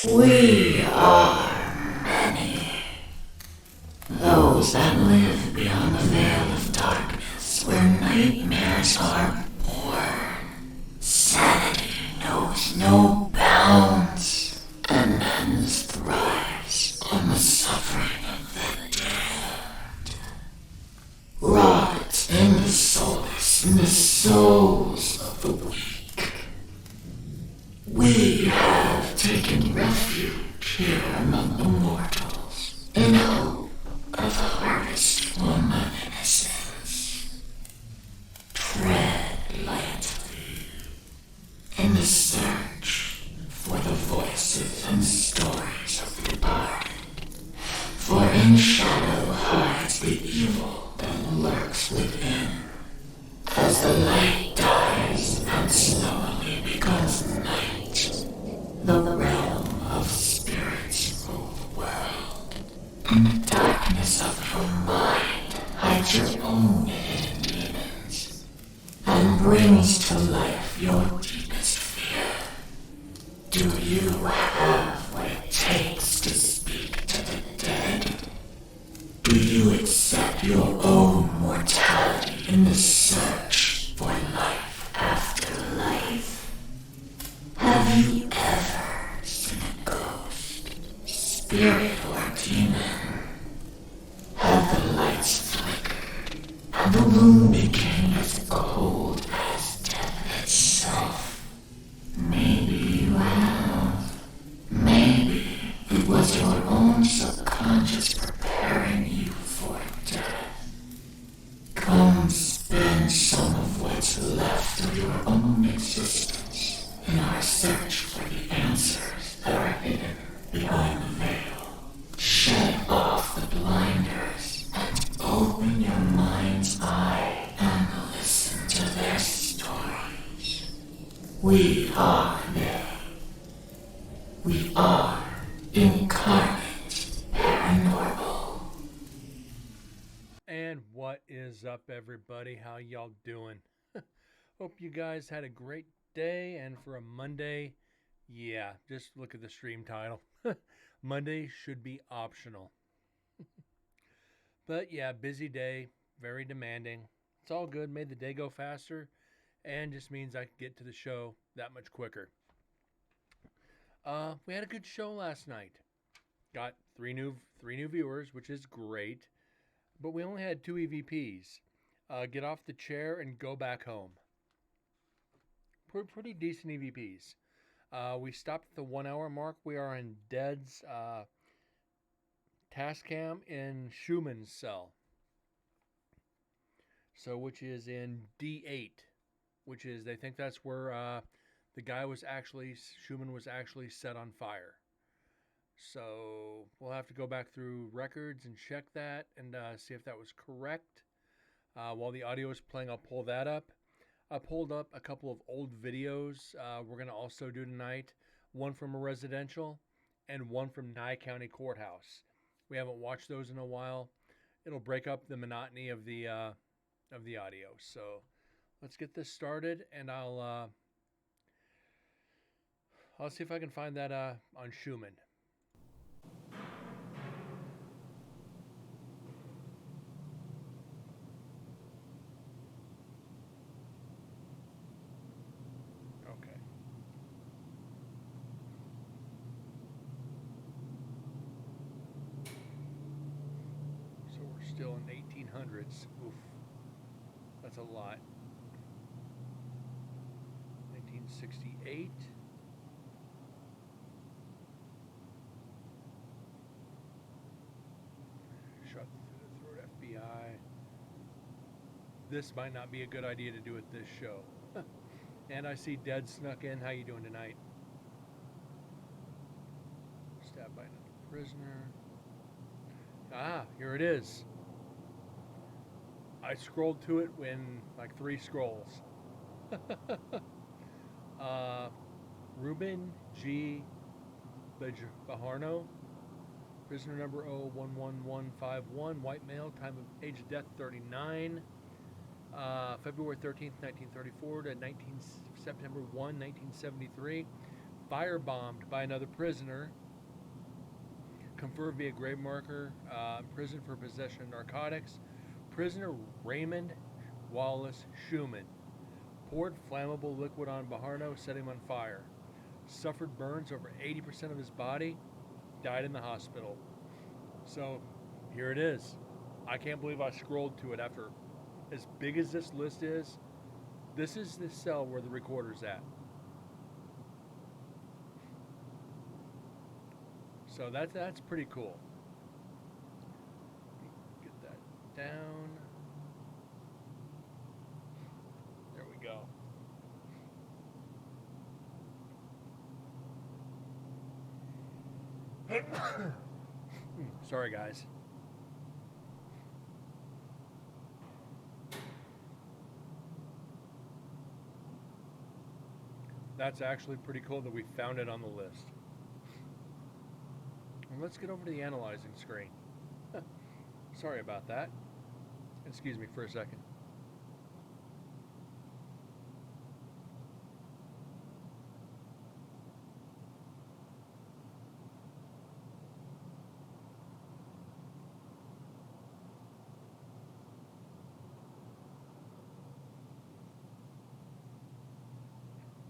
We are many. Those that live beyond the veil of darkness, where nightmares are born. Sanity knows no bounds, and men's thrives on the suffering of the dead. Rot in the solace in the souls of the weak. We have taken refuge here among the mortals, in hope of harvest from innocence. Tread lightly in the search for the voices and stories of the departed, for in shadow hides the evil that lurks within. As the light dies and slowly becomes night, the realm of spirits rule the world. In the darkness of your mind hides your own hidden demons, and brings to life your deepest fear. Do you have what it takes to speak to the dead? Do you accept your own mortality in the search for life after life? Have you ever seen a ghost, spirit, or demon? Have the lights flickered and the room became as cold as death itself? Maybe you have. Maybe it was your own subconscious preparing you for death. Come spend some of what's left of your own existence in our search for the answers that are hidden behind the veil. Shed off the blinders and open your mind's eye and listen to their stories. We are they. We are Incarnate Paranormal. And what is up, everybody? How y'all doing? Hope you guys had a great day. And for a Monday, yeah, just look at the stream title. Monday should be optional. But yeah, busy day, very demanding. It's all good. Made the day go faster, and just means I can get to the show that much quicker. We had a good show last night. Got three new viewers, which is great. But we only had 2 EVPs. Get off the chair and go back home. Pretty decent EVPs. We stopped at the 1 hour mark. We are in Dead's Tascam in Schumann's cell. So, which is in D8. Which is, they think that's where the guy was actually, Schumann was actually set on fire. So we'll have to go back through records and check that and see if that was correct. While the audio is playing, I'll pull that up. I pulled up a couple of old videos we're going to also do tonight. One from a residential and one from Nye County Courthouse. We haven't watched those in a while. It'll break up the monotony of the audio. So let's get this started, and I'll see if I can find that on Schumann. Okay. So we're still in 1800s. Oof. That's a lot. 1968. Shot through the throat, FBI. This might not be a good idea to do at this show. And I see Dead snuck in. How you doing tonight? Stabbed by another prisoner. Ah, here it is. I scrolled to it in like 3 scrolls. Ruben G. Bajarno, prisoner number 011151, white male, time of age of death 39, February 13th, 1934 to September 1, 1973. firebombed by another prisoner. Confirmed via grave marker. Prison for possession of narcotics. Prisoner Raymond Wallace Schumann poured flammable liquid on Baharno, set him on fire. Suffered burns over 80% of his body. Died in the hospital. So here it is. I can't believe I scrolled to it after as big as this list is. This is the cell where the recorder's at. So that's pretty cool. Get that down. There we go. Sorry, guys. That's actually pretty cool that we found it on the list. And let's get over to the analyzing screen. Sorry about that. Excuse me for a second.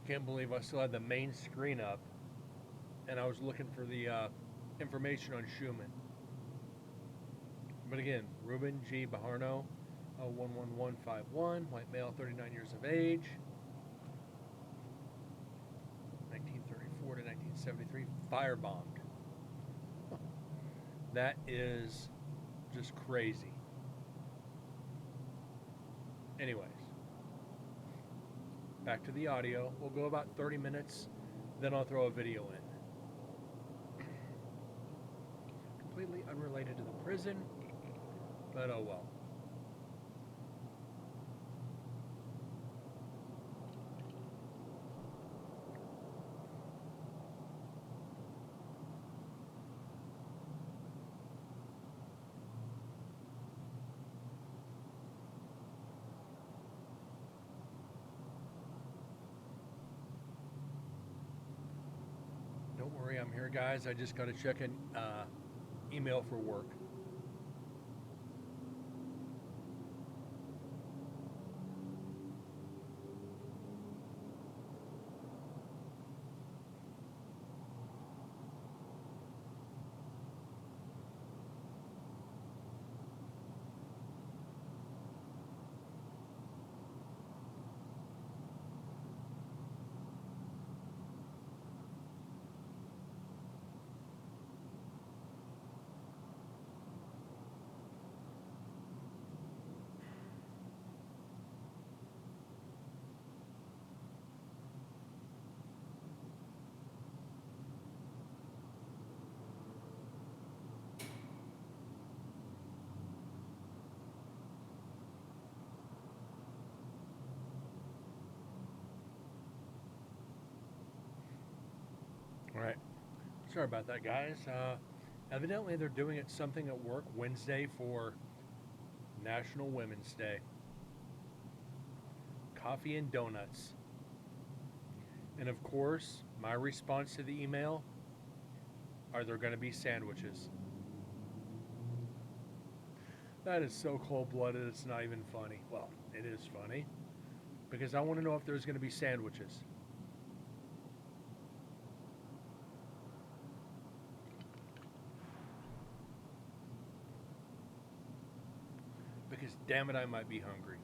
Can't believe I still had the main screen up and I was looking for the information on Schumann. But again, Ruben G. Baharno, 11151, white male, 39 years of age, 1934 to 1973, firebombed. That is just crazy. Anyways, back to the audio. We'll go about 30 minutes, then I'll throw a video in. Completely unrelated to the prison, but oh well. Don't worry, I'm here, guys. I just got to check an email for work. All right. Sorry about that, guys. Evidently, they're doing it something at work Wednesday for National Women's Day. Coffee and donuts. And of course, my response to the email, are there going to be sandwiches? That is so cold-blooded, it's not even funny. Well, it is funny, because I want to know if there's going to be sandwiches. Because damn it, I might be hungry.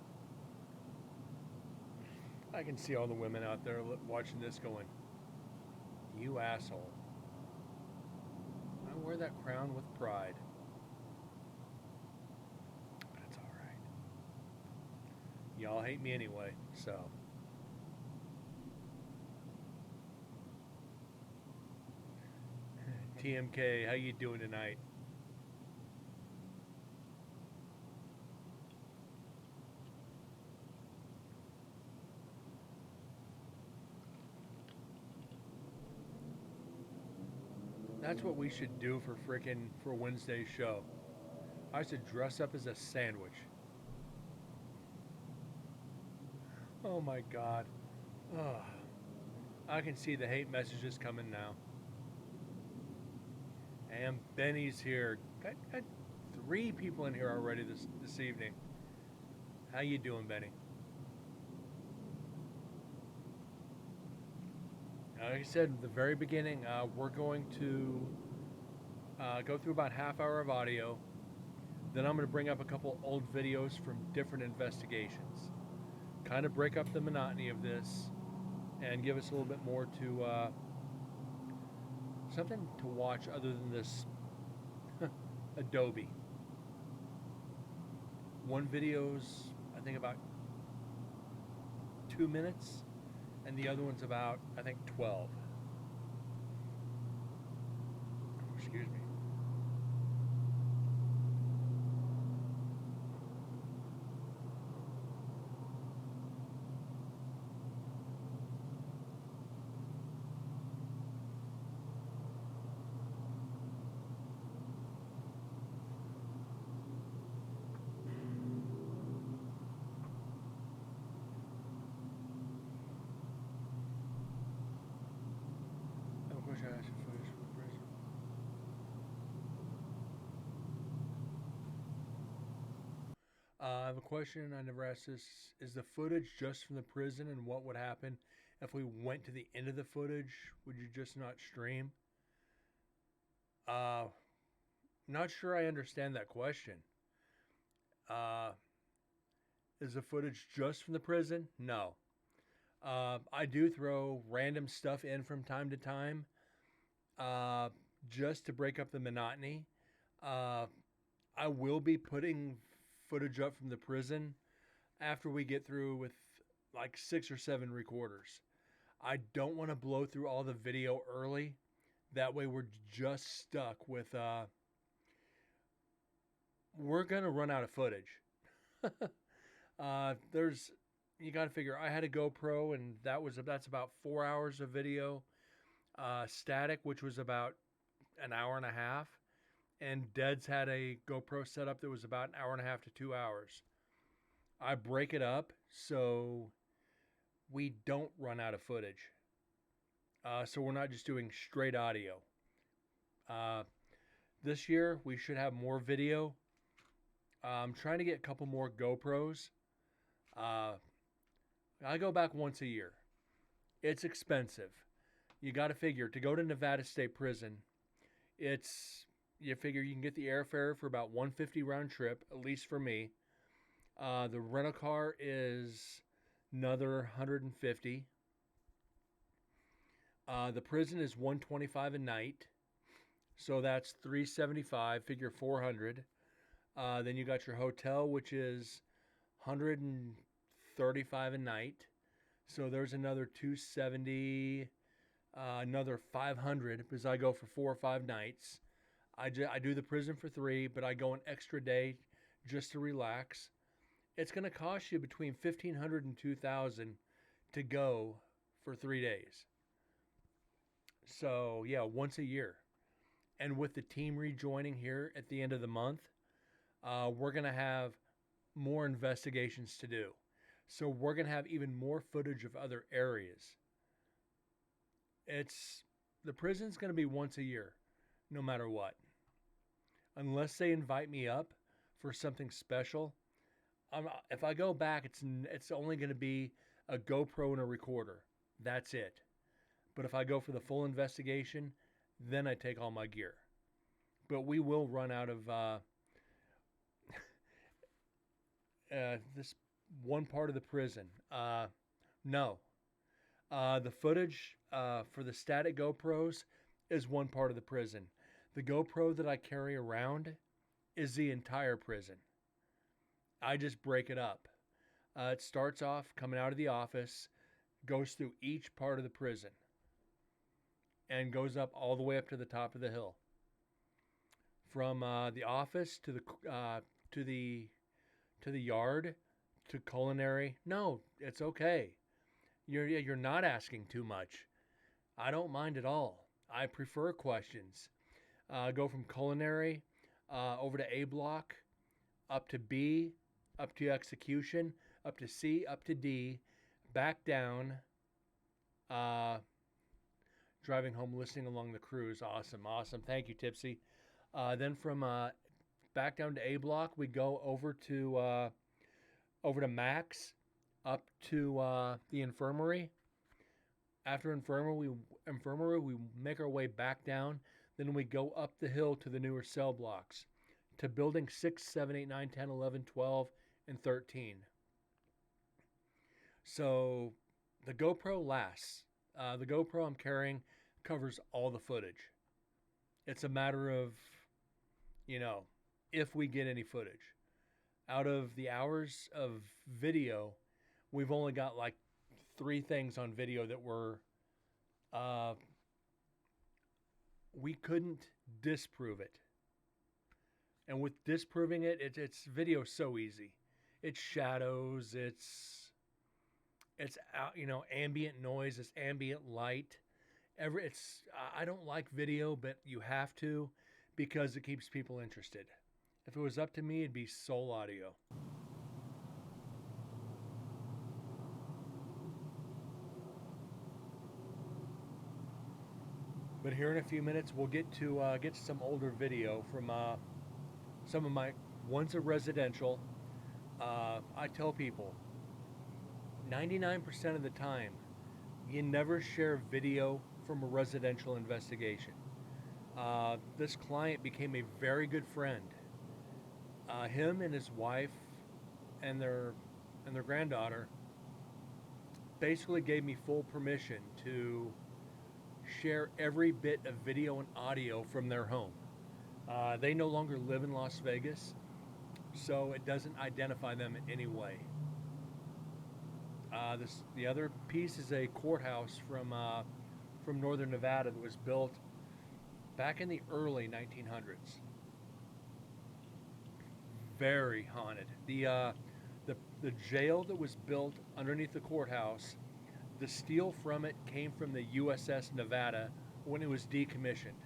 I can see all the women out there watching this going, you asshole. I wear that crown with pride. But it's alright. Y'all hate me anyway, so. TMK, how you doing tonight? That's what we should do for Wednesday's show. I should dress up as a sandwich. Oh my God. Ugh. I can see the hate messages coming now. And Benny's here. Got 3 people in here already this evening. How you doing, Benny? Like I said at the very beginning, we're going to go through about half hour of audio. Then I'm going to bring up a couple old videos from different investigations. Kind of break up the monotony of this and give us a little bit more to something to watch other than this Adobe. One video's, I think, about 2 minutes, and the other one's about, I think, 12. Excuse me. I have a question I asked you for this from the prison. I have a question I never asked this. Is the footage just from the prison, and what would happen if we went to the end of the footage? Would you just not stream? Uh, Not sure I understand that question. Uh, is the footage just from the prison? No. I do throw random stuff in from time to time, uh, just to break up the monotony. Uh, I will be putting footage up from the prison after we get through with like 6 or 7 recorders. I don't want to blow through all the video early. That way, we're just stuck with. We're gonna run out of footage. There's you got to figure. I had a GoPro, and that's about 4 hours of video, static, which was about an hour and a half, and Dead's had a GoPro setup that was about an hour and a half to 2 hours. I break it up so we don't run out of footage. So we're not just doing straight audio. Uh, this year we should have more video. I'm trying to get a couple more GoPros. Uh, I go back once a year. It's expensive. You got to figure to go to Nevada State Prison. You figure you can get the airfare for about $150 round trip, at least for me. The rental car is another $150. The prison is $125 a night, so that's $375. Figure $400. Then you got your hotel, which is $135 a night, so there's another $270. Another $500 because I go for 4 or 5 nights. I do the prison for 3, but I go an extra day just to relax. It's going to cost you between $1,500 and $2,000 to go for 3 days. So yeah, once a year. And with the team rejoining here at the end of the month, we're going to have more investigations to do. So we're going to have even more footage of other areas. The prison's going to be once a year, no matter what. Unless they invite me up for something special. If I go back, it's only going to be a GoPro and a recorder. That's it. But if I go for the full investigation, then I take all my gear. But we will run out of this one part of the prison. No. The footage for the static GoPros is one part of the prison. The GoPro that I carry around is the entire prison. I just break it up. It starts off coming out of the office, goes through each part of the prison, and goes up all the way up to the top of the hill. From the office to the yard to culinary. No, it's okay. You're not asking too much. I don't mind at all. I prefer questions. Go from culinary over to A block, up to B, up to execution, up to C, up to D, back down, driving home, listening along the cruise. Awesome, awesome. Thank you, Tipsy. Then from back down to A Block, we go over to Max, up to the infirmary. After infirmary, we make our way back down. Then we go up the hill to the newer cell blocks, to building 6, 7, 8, 9, 10, 11, 12, and 13. So the GoPro lasts. The GoPro I'm carrying covers all the footage. It's a matter of, if we get any footage. Out of the hours of video, we've only got like 3 things on video that we couldn't disprove it. And with disproving it, it's video so easy. It's shadows, it's ambient noise, it's ambient light. I don't like video, but you have to because it keeps people interested. If it was up to me, it'd be sole audio. But here in a few minutes, we'll get to some older video from some of my one's a residential. I tell people, 99% of the time, you never share video from a residential investigation. This client became a very good friend. Him and his wife and their granddaughter basically gave me full permission to share every bit of video and audio from their home. They no longer live in Las Vegas, so it doesn't identify them in any way. The other piece is a courthouse from northern Nevada that was built back in the early 1900s. Very haunted. The jail that was built underneath the courthouse, the steel from it came from the USS Nevada when it was decommissioned.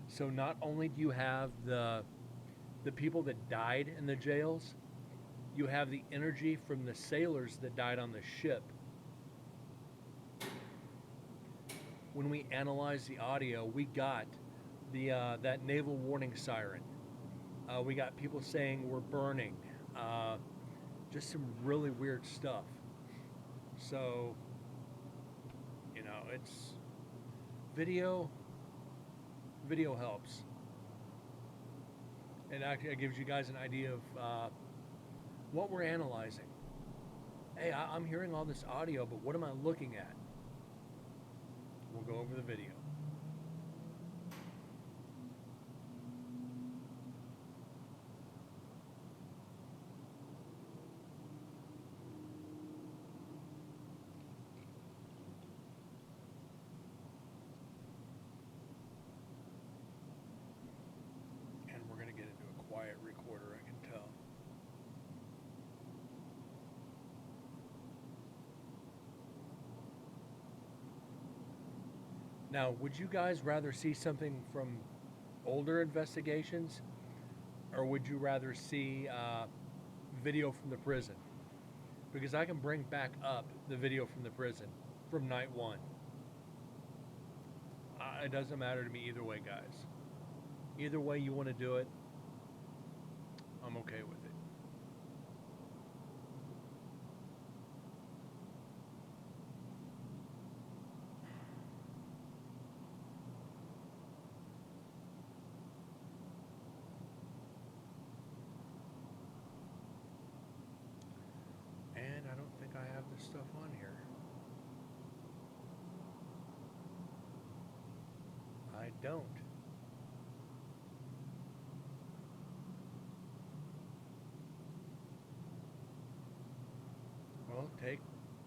So not only do you have the people that died in the jails, you have the energy from the sailors that died on the ship. When we analyzed the audio, we got that naval warning siren. We got people saying we're burning. Just some really weird stuff. So, it's video helps. It actually gives you guys an idea of what we're analyzing. Hey, I'm hearing all this audio, but what am I looking at? We'll go over the video. And we're going to get into a quiet recorder, I can tell. Now, would you guys rather see something from older investigations, or would you rather see video from the prison? Because I can bring back up the video from the prison from night 1. It doesn't matter to me either way, guys. Either way you want to do it, I'm okay with it. And I don't think I have this stuff on here. I don't. Well, take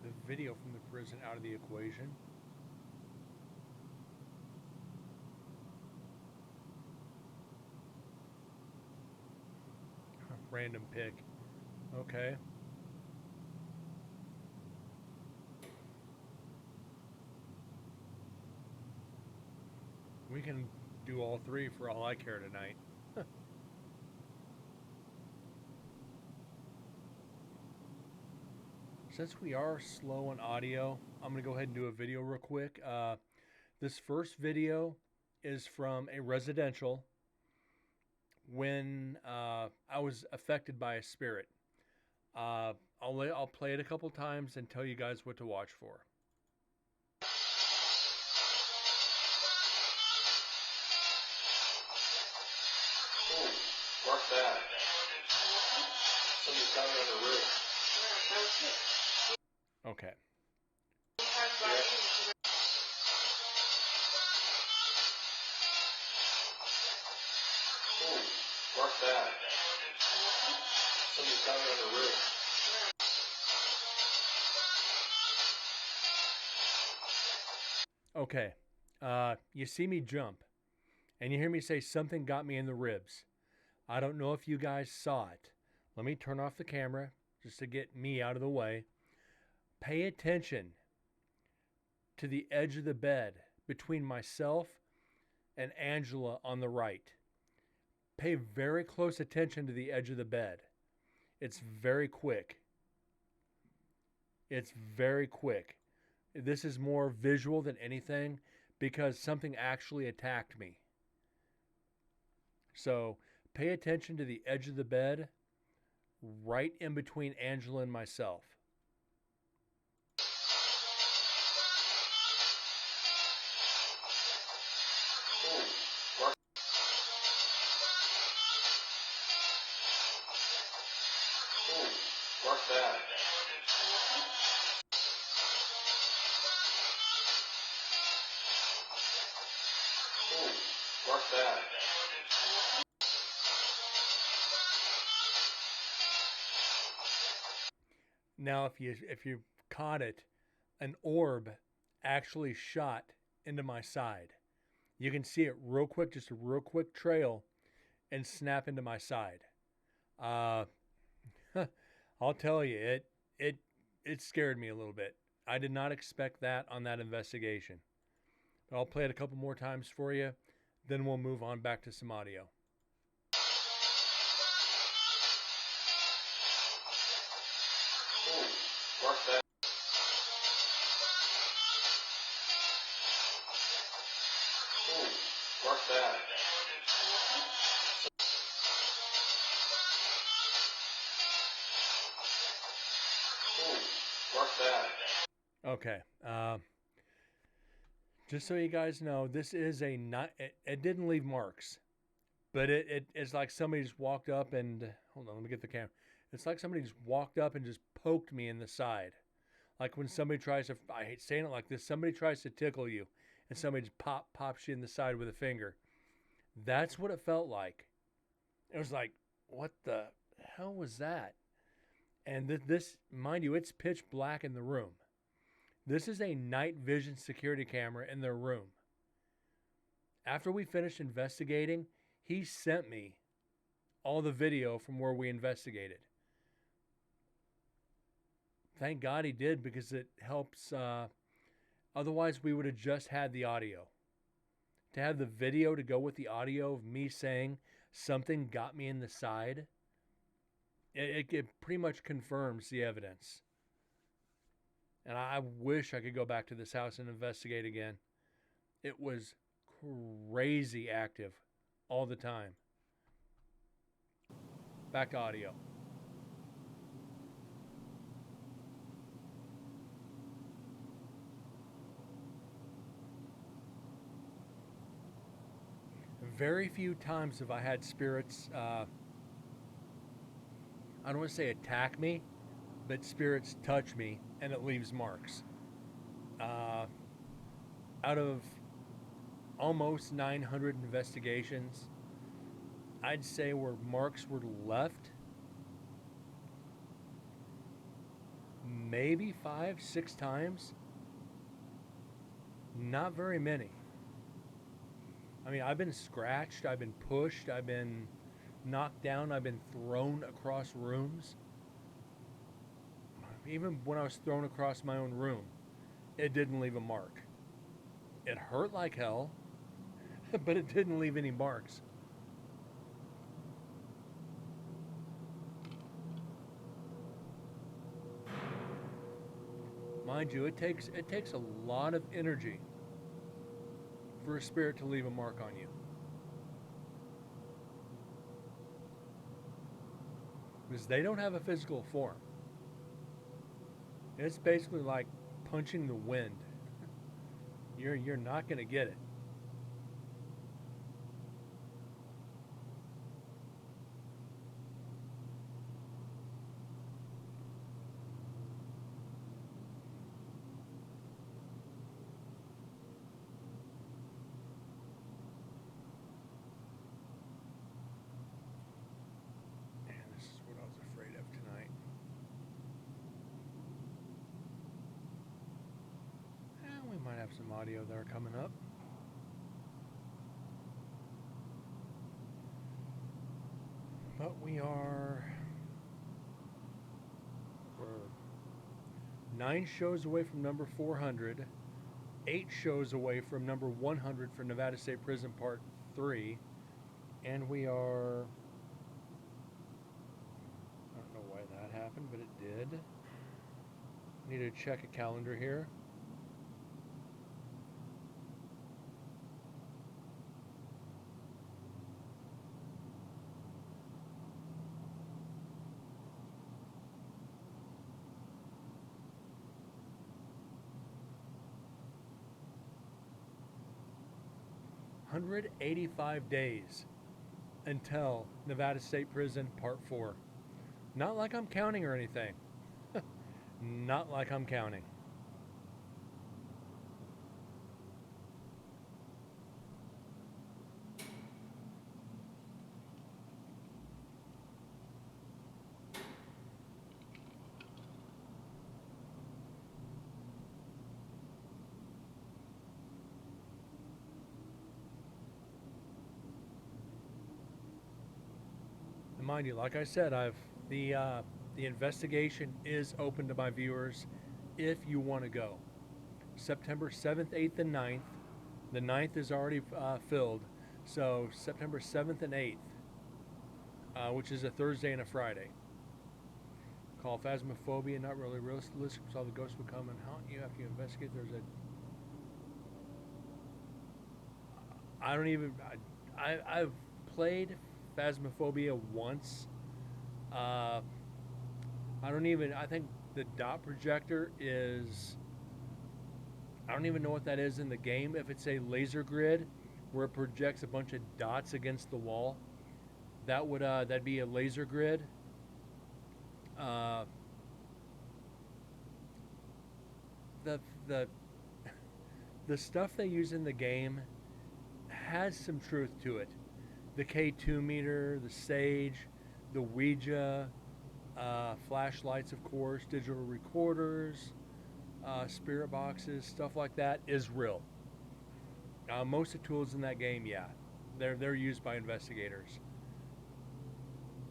the video from the prison out of the equation. Random pick. Okay. We can do all 3 for all I care tonight. Since we are slow on audio, I'm going to go ahead and do a video real quick. This first video is from a residential when I was affected by a spirit. I'll play it a couple times and tell you guys what to watch for. Mark that. Somebody's got me on the roof. Okay. Mark that. Somebody's got me on the roof. Okay. You see me jump, and you hear me say something got me in the ribs. I don't know if you guys saw it. Let me turn off the camera just to get me out of the way. Pay attention to the edge of the bed between myself and Angela on the right. Pay very close attention to the edge of the bed. It's very quick. It's very quick. This is more visual than anything because something actually attacked me. So pay attention to the edge of the bed right in between Angela and myself. Mark that. Mark that. Now, if you caught it, an orb actually shot into my side. You can see it real quick, just a real quick trail, and snap into my side. I'll tell you, it scared me a little bit. I did not expect that on that investigation. But I'll play it a couple more times for you, then we'll move on back to some audio. Mark that. Mark that. Mark that. Okay. Just so you guys know, this is a not. It didn't leave marks, but it's like somebody just walked up and hold on. Let me get the camera. It's like somebody just walked up and just poked me in the side, like when somebody tries to. I hate saying it like this. Somebody tries to tickle you, and somebody just pops you in the side with a finger. That's what it felt like. It was like, what the hell was that? And this, mind you, it's pitch black in the room. This is a night vision security camera in their room. After we finished investigating, he sent me all the video from where we investigated. Thank God he did, because it helps. Otherwise, we would have just had the audio. To have the video to go with the audio of me saying something got me in the side, it pretty much confirms the evidence. And I wish I could go back to this house and investigate again. It was crazy active all the time. Back to audio. Very few times have I had spirits, I don't want to say attack me, but spirits touch me and it leaves marks. Out of almost 900 investigations, I'd say where marks were left, maybe 5-6 times. Not very many. I mean, I've been scratched, I've been pushed, I've been knocked down, I've been thrown across rooms. Even when I was thrown across my own room, it didn't leave a mark. It hurt like hell, but it didn't leave any marks. Mind you, it takes a lot of energy for a spirit to leave a mark on you. Because they don't have a physical form. It's basically like punching the wind. You're not going to get it. Might have some audio there coming up. But we're 9 shows away from number 400, 8 shows away from number 100 for Nevada State Prison Part 3, and we are, I don't know why that happened, but it did. Need to check a calendar here. $185 days until Nevada State Prison Part 4. Not like I'm counting or anything. Not like I'm counting. Mind you, like I said, the investigation is open to my viewers if you want to go. September 7th, 8th, and 9th. The 9th is already filled, so September 7th and 8th, which is a Thursday and a Friday. Call Phasmophobia, not really realistic, so the ghosts will come and haunt you after you investigate. I've played Phasmophobia once. I think the dot projector is, I don't even know what that is in the game. If it's a laser grid where it projects a bunch of dots against the wall, that'd be a laser grid. The stuff they use in the game has some truth to it. The K2 meter, the Sage, the Ouija, flashlights, of course, digital recorders, spirit boxes, stuff like that is real. Most of the tools in that game, yeah, they're used by investigators.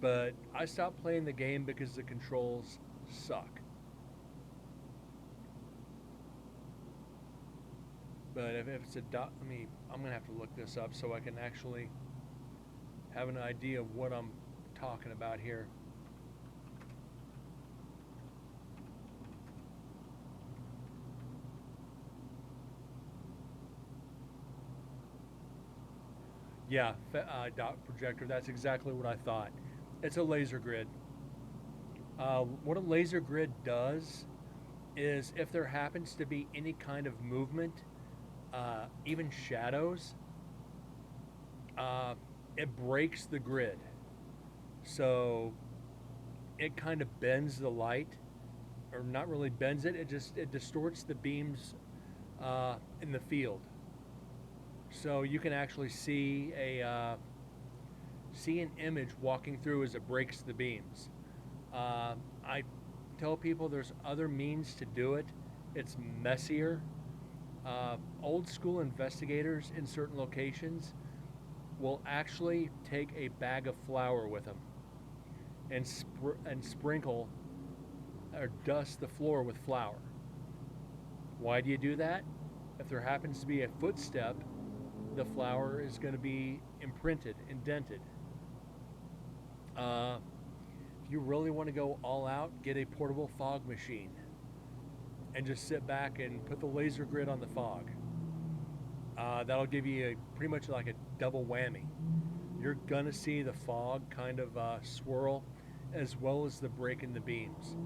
But I stopped playing the game because the controls suck. But if it's a dot, I'm gonna have to look this up so I can actually have an idea of what I'm talking about here. Yeah, dot projector, that's exactly what I thought. It's a laser grid. What a laser grid does is if there happens to be any kind of movement, even shadows, it breaks the grid. So it kind of bends the light, or not really bends it, it distorts the beams in the field. So you can actually see an image walking through as it breaks the beams. I tell people there's other means to do it. It's messier. Old school investigators in certain locations will actually take a bag of flour with them and sprinkle or dust the floor with flour. Why do you do that? If there happens to be a footstep, the flour is going to be imprinted, indented. If you really want to go all out, get a portable fog machine and just sit back and put the laser grid on the fog. That'll give you pretty much like a double whammy. You're gonna see the fog kind of swirl, as well as the break in the beams.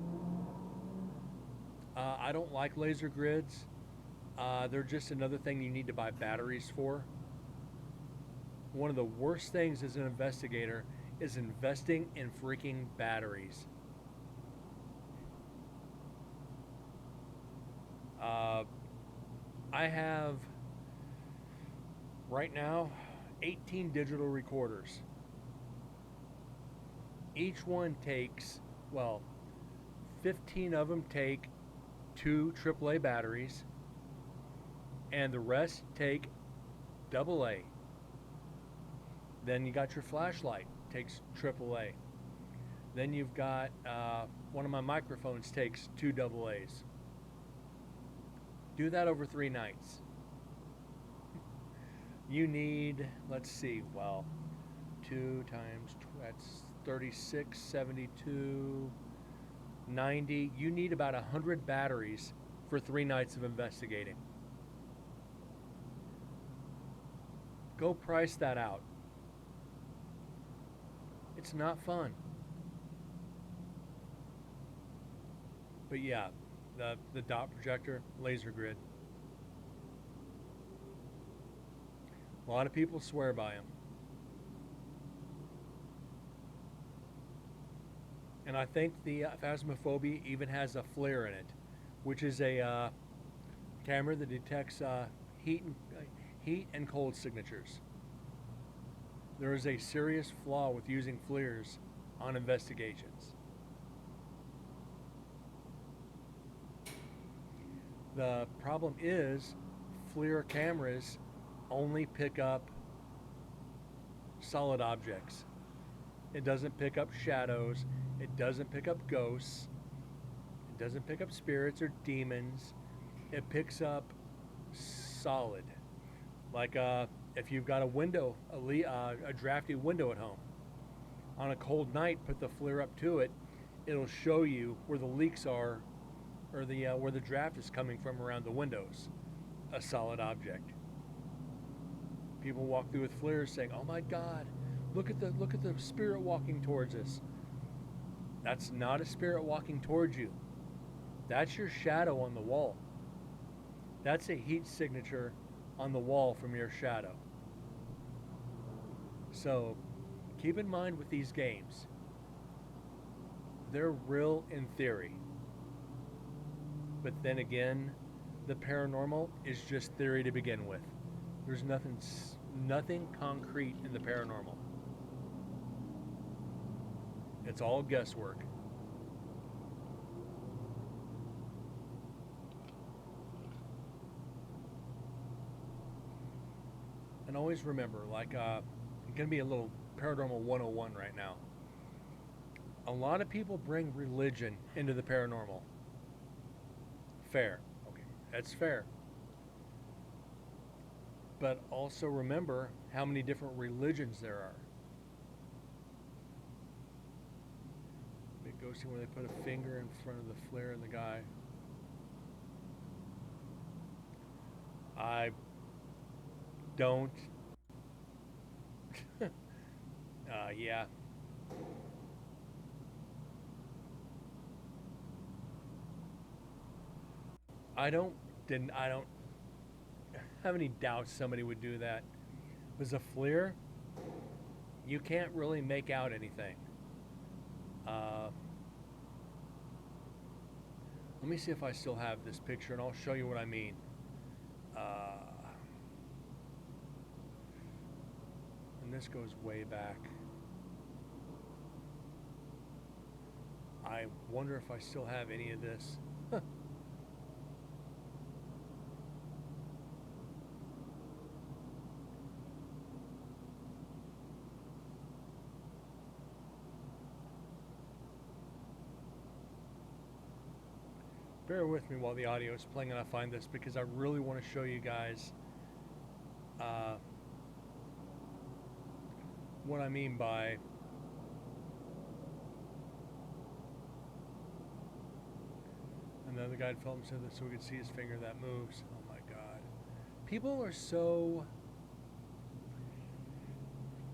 I don't like laser grids. They're just another thing you need to buy batteries for. One of the worst things as an investigator is investing in freaking batteries. I have right now 18 digital recorders. Each one takes, well, 15 of them take 2 AAA batteries, and the rest take AA. Then you got your flashlight, takes AAA. Then you've got one of my microphones takes 2 AAs. Do that over 3 nights. You need, let's see, well, 2 times, that's 36, 72, 90. You need about 100 batteries for 3 nights of investigating. Go price that out. It's not fun. But yeah, the dot projector, laser grid. A lot of people swear by them. And I think the Phasmophobia even has a FLIR in it, which is a camera that detects heat and cold signatures. There is a serious flaw with using FLIRs on investigations. The problem is FLIR cameras only pick up solid objects. It doesn't pick up shadows. It doesn't pick up ghosts. It doesn't pick up spirits or demons. It picks up solid. Like if you've got a window, a drafty window at home. On a cold night, put the FLIR up to it. It'll show you where the leaks are, or where the draft is coming from around the windows. A solid object. People walk through with FLIRs saying, "Oh my God, look at the spirit walking towards us." That's not a spirit walking towards you. That's your shadow on the wall. That's a heat signature on the wall from your shadow. So keep in mind with these games, they're real in theory. But then again, the paranormal is just theory to begin with. There's nothing concrete in the paranormal. It's all guesswork. And always remember, like, it's going to be a little paranormal 101 right now. A lot of people bring religion into the paranormal. Fair. Okay, that's fair. But also remember how many different religions there are. Go see where they put a finger in front of the FLIR and the guy. I don't. Yeah. I don't have any doubts somebody would do that. With a FLIR, you can't really make out anything. Let me see if I still have this picture, and I'll show you what I mean. And this goes way back. I wonder if I still have any of this. Bear with me while the audio is playing and I find this, because I really want to show you guys what I mean by and then the guy filmed said that so we could see his finger that moves. Oh my God. People are so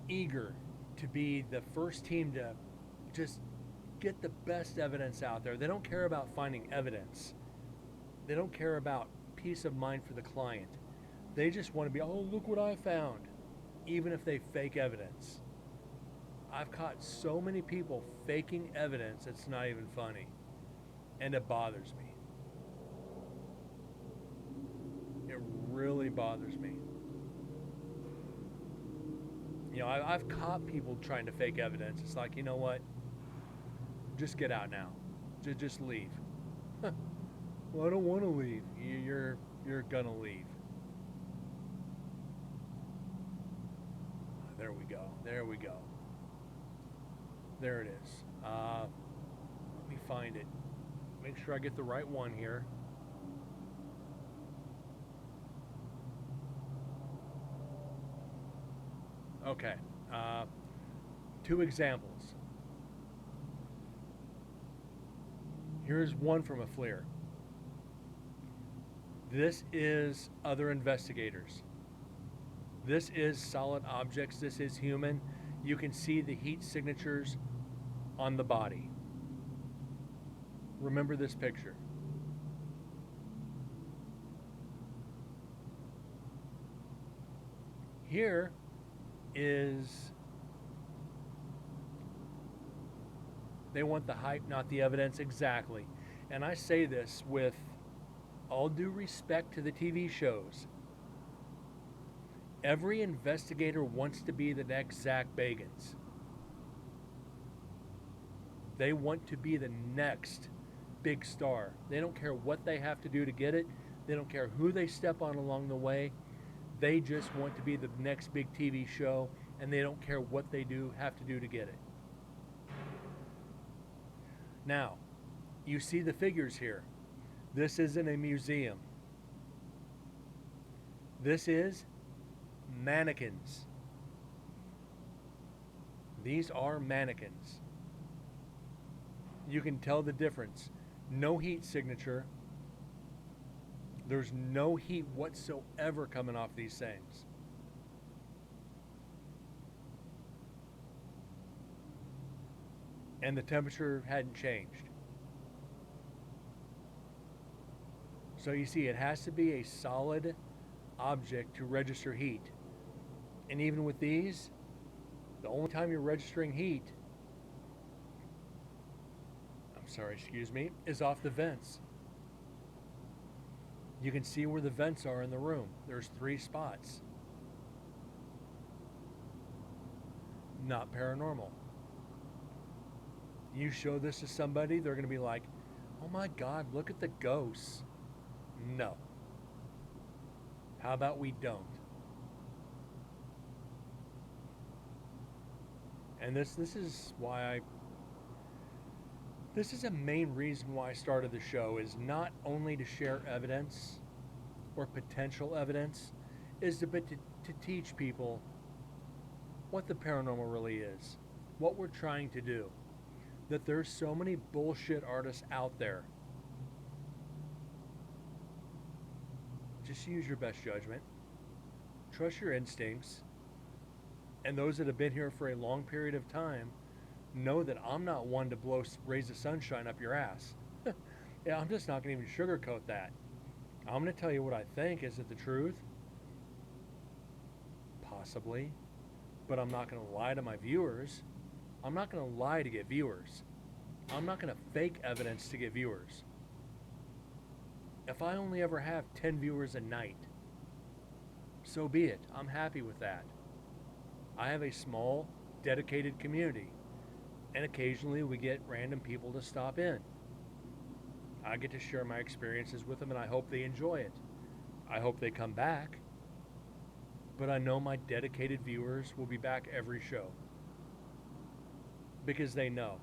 eager to be the first team to just get the best evidence out there. They don't care about finding evidence. They don't care about peace of mind for the client. They just want to be, oh, look what I found, even if they fake evidence. I've caught so many people faking evidence, it's not even funny. And it bothers me. It really bothers me. You know, I've caught people trying to fake evidence. It's like, you know what? Just get out now. Just leave. Well, I don't want to leave. You're gonna leave. There we go. There we go. There it is. Let me find it. Make sure I get the right one here. Okay. 2 examples. Here's one from a FLIR. This is other investigators. This is solid objects. This is human. You can see the heat signatures on the body. Remember this picture. Here is, they want the hype, not the evidence. Exactly. And I say this with all due respect to the TV shows. Every investigator wants to be the next Zach Bagans. They want to be the next big star. They don't care what they have to do to get it. They don't care who they step on along the way. They just want to be the next big TV show, and they don't care what they have to do to get it. Now, you see the figures here. This isn't a museum. This is mannequins. These are mannequins. You can tell the difference. No heat signature. There's no heat whatsoever coming off these things. And the temperature hadn't changed. So you see, it has to be a solid object to register heat. And even with these, the only time you're registering heat, is off the vents. You can see where the vents are in the room. There's 3 spots. Not paranormal. You show this to somebody, they're going to be like, oh my God, look at the ghosts. No. How about we don't? And this is why this is a main reason why I started the show, is not only to share evidence or potential evidence, but to teach people what the paranormal really is, what we're trying to do. That there's so many bullshit artists out there. Just use your best judgment. Trust your instincts. And those that have been here for a long period of time know that I'm not one to raise the sunshine up your ass. Yeah, I'm just not going to even sugarcoat that. I'm going to tell you what I think. Is it the truth? Possibly. But I'm not going to lie to my viewers. I'm not going to lie to get viewers. I'm not going to fake evidence to get viewers. If I only ever have 10 viewers a night, so be it. I'm happy with that. I have a small, dedicated community. And occasionally we get random people to stop in. I get to share my experiences with them, and I hope they enjoy it. I hope they come back. But I know my dedicated viewers will be back every show. Because they know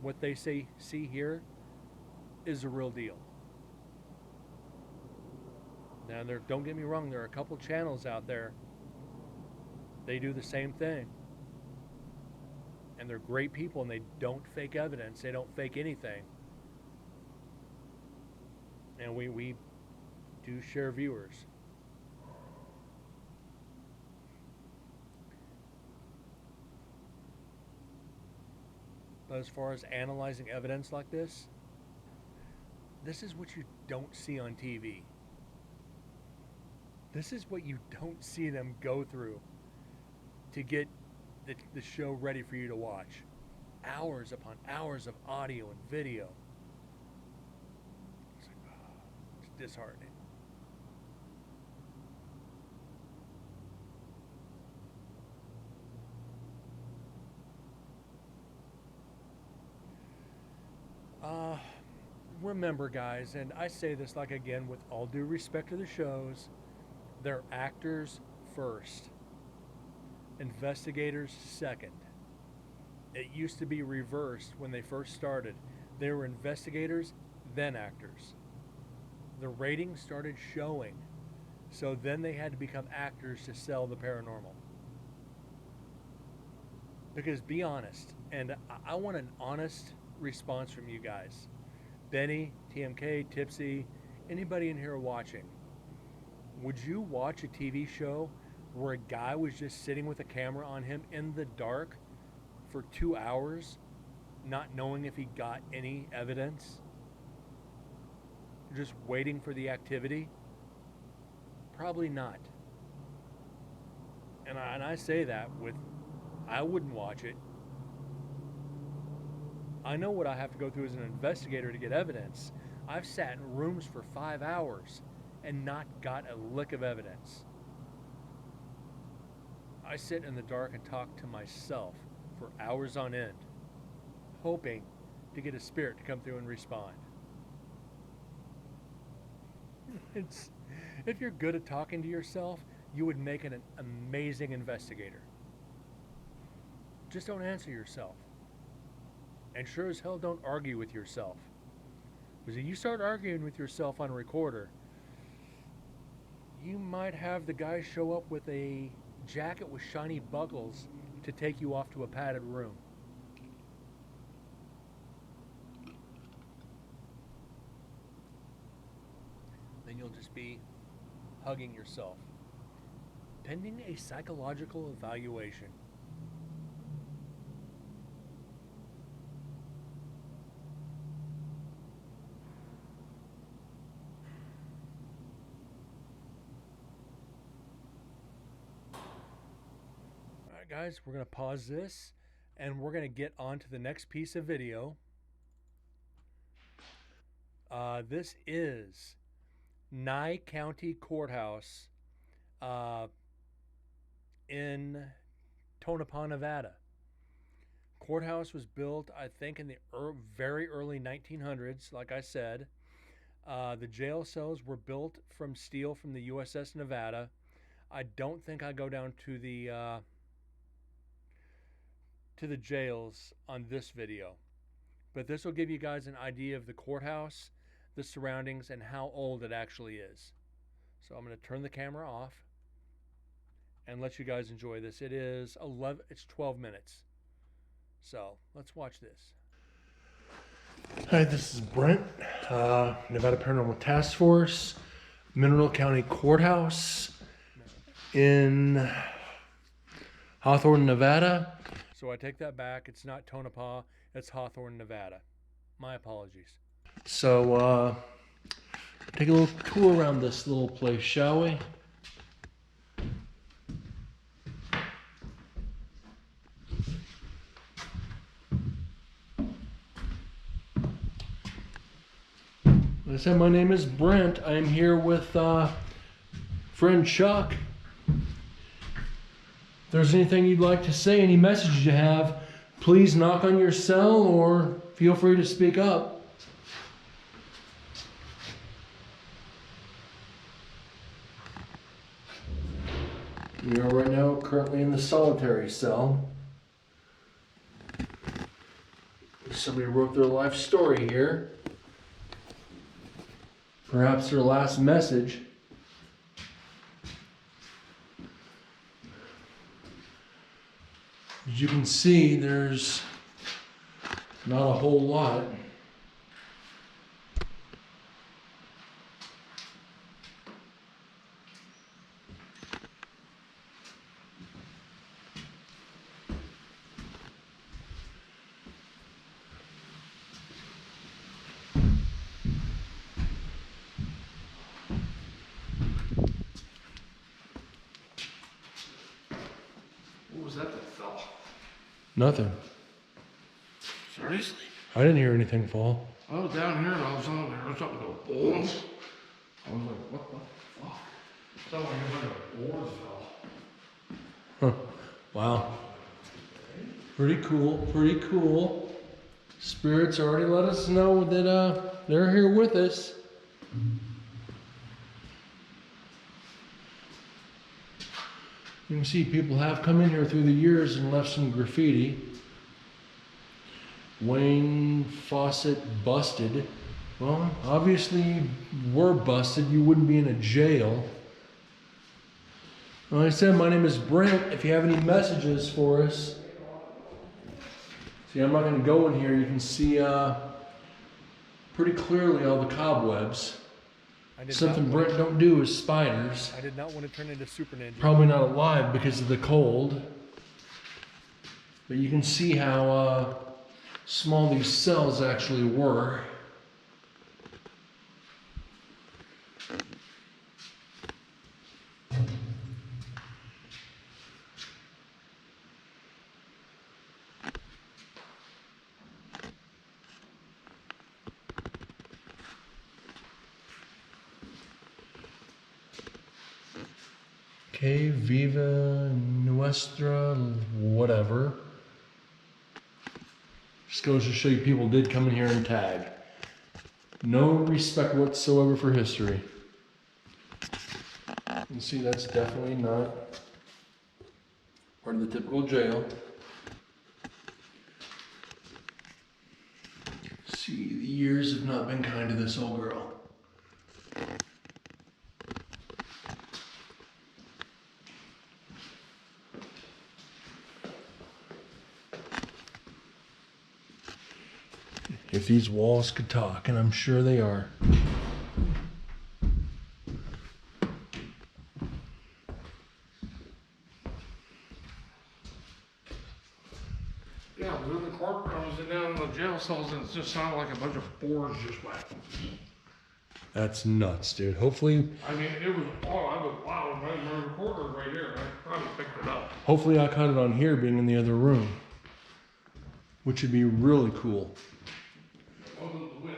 what they see here is a real deal. Now, don't get me wrong, there are a couple channels out there. They do the same thing. And they're great people, and they don't fake evidence. They don't fake anything. And we do share viewers. as far as analyzing evidence like this is what you don't see on TV. This is what you don't see them go through to get the show ready for you to watch. Hours upon hours of audio and video. It's like, oh, it's disheartening. Remember, guys, and I say this like again with all due respect to the shows, they're actors first, investigators second. It used to be reversed when they first started. They were investigators, then actors. The ratings started showing, so then they had to become actors to sell the paranormal. Because be honest, and I want an honest response from you guys. Benny, TMK, Tipsy, anybody in here watching, would you watch a TV show where a guy was just sitting with a camera on him in the dark for 2 hours, not knowing if he got any evidence? Just waiting for the activity? Probably not. And I say that with, I wouldn't watch it. I know what I have to go through as an investigator to get evidence. I've sat in rooms for 5 hours and not got a lick of evidence. I sit in the dark and talk to myself for hours on end, hoping to get a spirit to come through and respond. If you're good at talking to yourself, you would make an amazing investigator. Just don't answer yourself. And sure as hell don't argue with yourself. Because if you start arguing with yourself on a recorder, you might have the guy show up with a jacket with shiny buckles to take you off to a padded room. Then you'll just be hugging yourself, pending a psychological evaluation. Guys, we're going to pause this and we're going to get on to the next piece of video. This is Nye County Courthouse in Tonopah, Nevada. Courthouse was built, I think, in the very early 1900s, like I said. The jail cells were built from steel from the USS Nevada. I don't think I go down to the jails on this video, but this will give you guys an idea of the courthouse, the surroundings, and how old it actually is. So I'm going to turn the camera off and let you guys enjoy this. It's 12 minutes. So let's watch this. Hi, this is Brent, Nevada Paranormal Task Force, Mineral County Courthouse in Hawthorne, Nevada. So I take that back. It's not Tonopah. It's Hawthorne, Nevada. My apologies. So take a little tour around this little place, shall we? Like I said, my name is Brent. I am here with friend Chuck. If there's anything you'd like to say, any messages you have, please knock on your cell or feel free to speak up. We are right now currently in the solitary cell. Somebody wrote their life story here. Perhaps their last message. As you can see, there's not a whole lot. What was that fell? Nothing. Seriously? I didn't hear anything fall. I was down here and all of a sudden I heard something go boom. I was like, what the fuck? Sounded like a bunch of boards fell. Huh. Wow. Pretty cool, pretty cool. Spirits already let us know that they're here with us. You can see people have come in here through the years and left some graffiti. Wayne Fawcett busted. Well, obviously we're busted. You wouldn't be in a jail. Like I said, my name is Brent. If you have any messages for us. See, I'm not going to go in here. You can see pretty clearly all the cobwebs. Something Brent don't do is spiders. I did not want to turn into Super Ninja. Probably not alive because of the cold. But you can see how small these cells actually were. Que viva nuestra whatever. Just goes to show you people did come in here and tag. No respect whatsoever for history. You can see that's definitely not part of the typical jail. See, the years have not been kind to this old girl. If these walls could talk, and I'm sure they are. Yeah, I was in the courtrooms and down in the jail cells and it just sounded like a bunch of boards just went. That's nuts, dude. Hopefully, I mean, it was, I was, wow, my recorder right here. I probably picked it up. hopefully I caught it on here being in the other room. Which would be really cool. It wasn't the wind.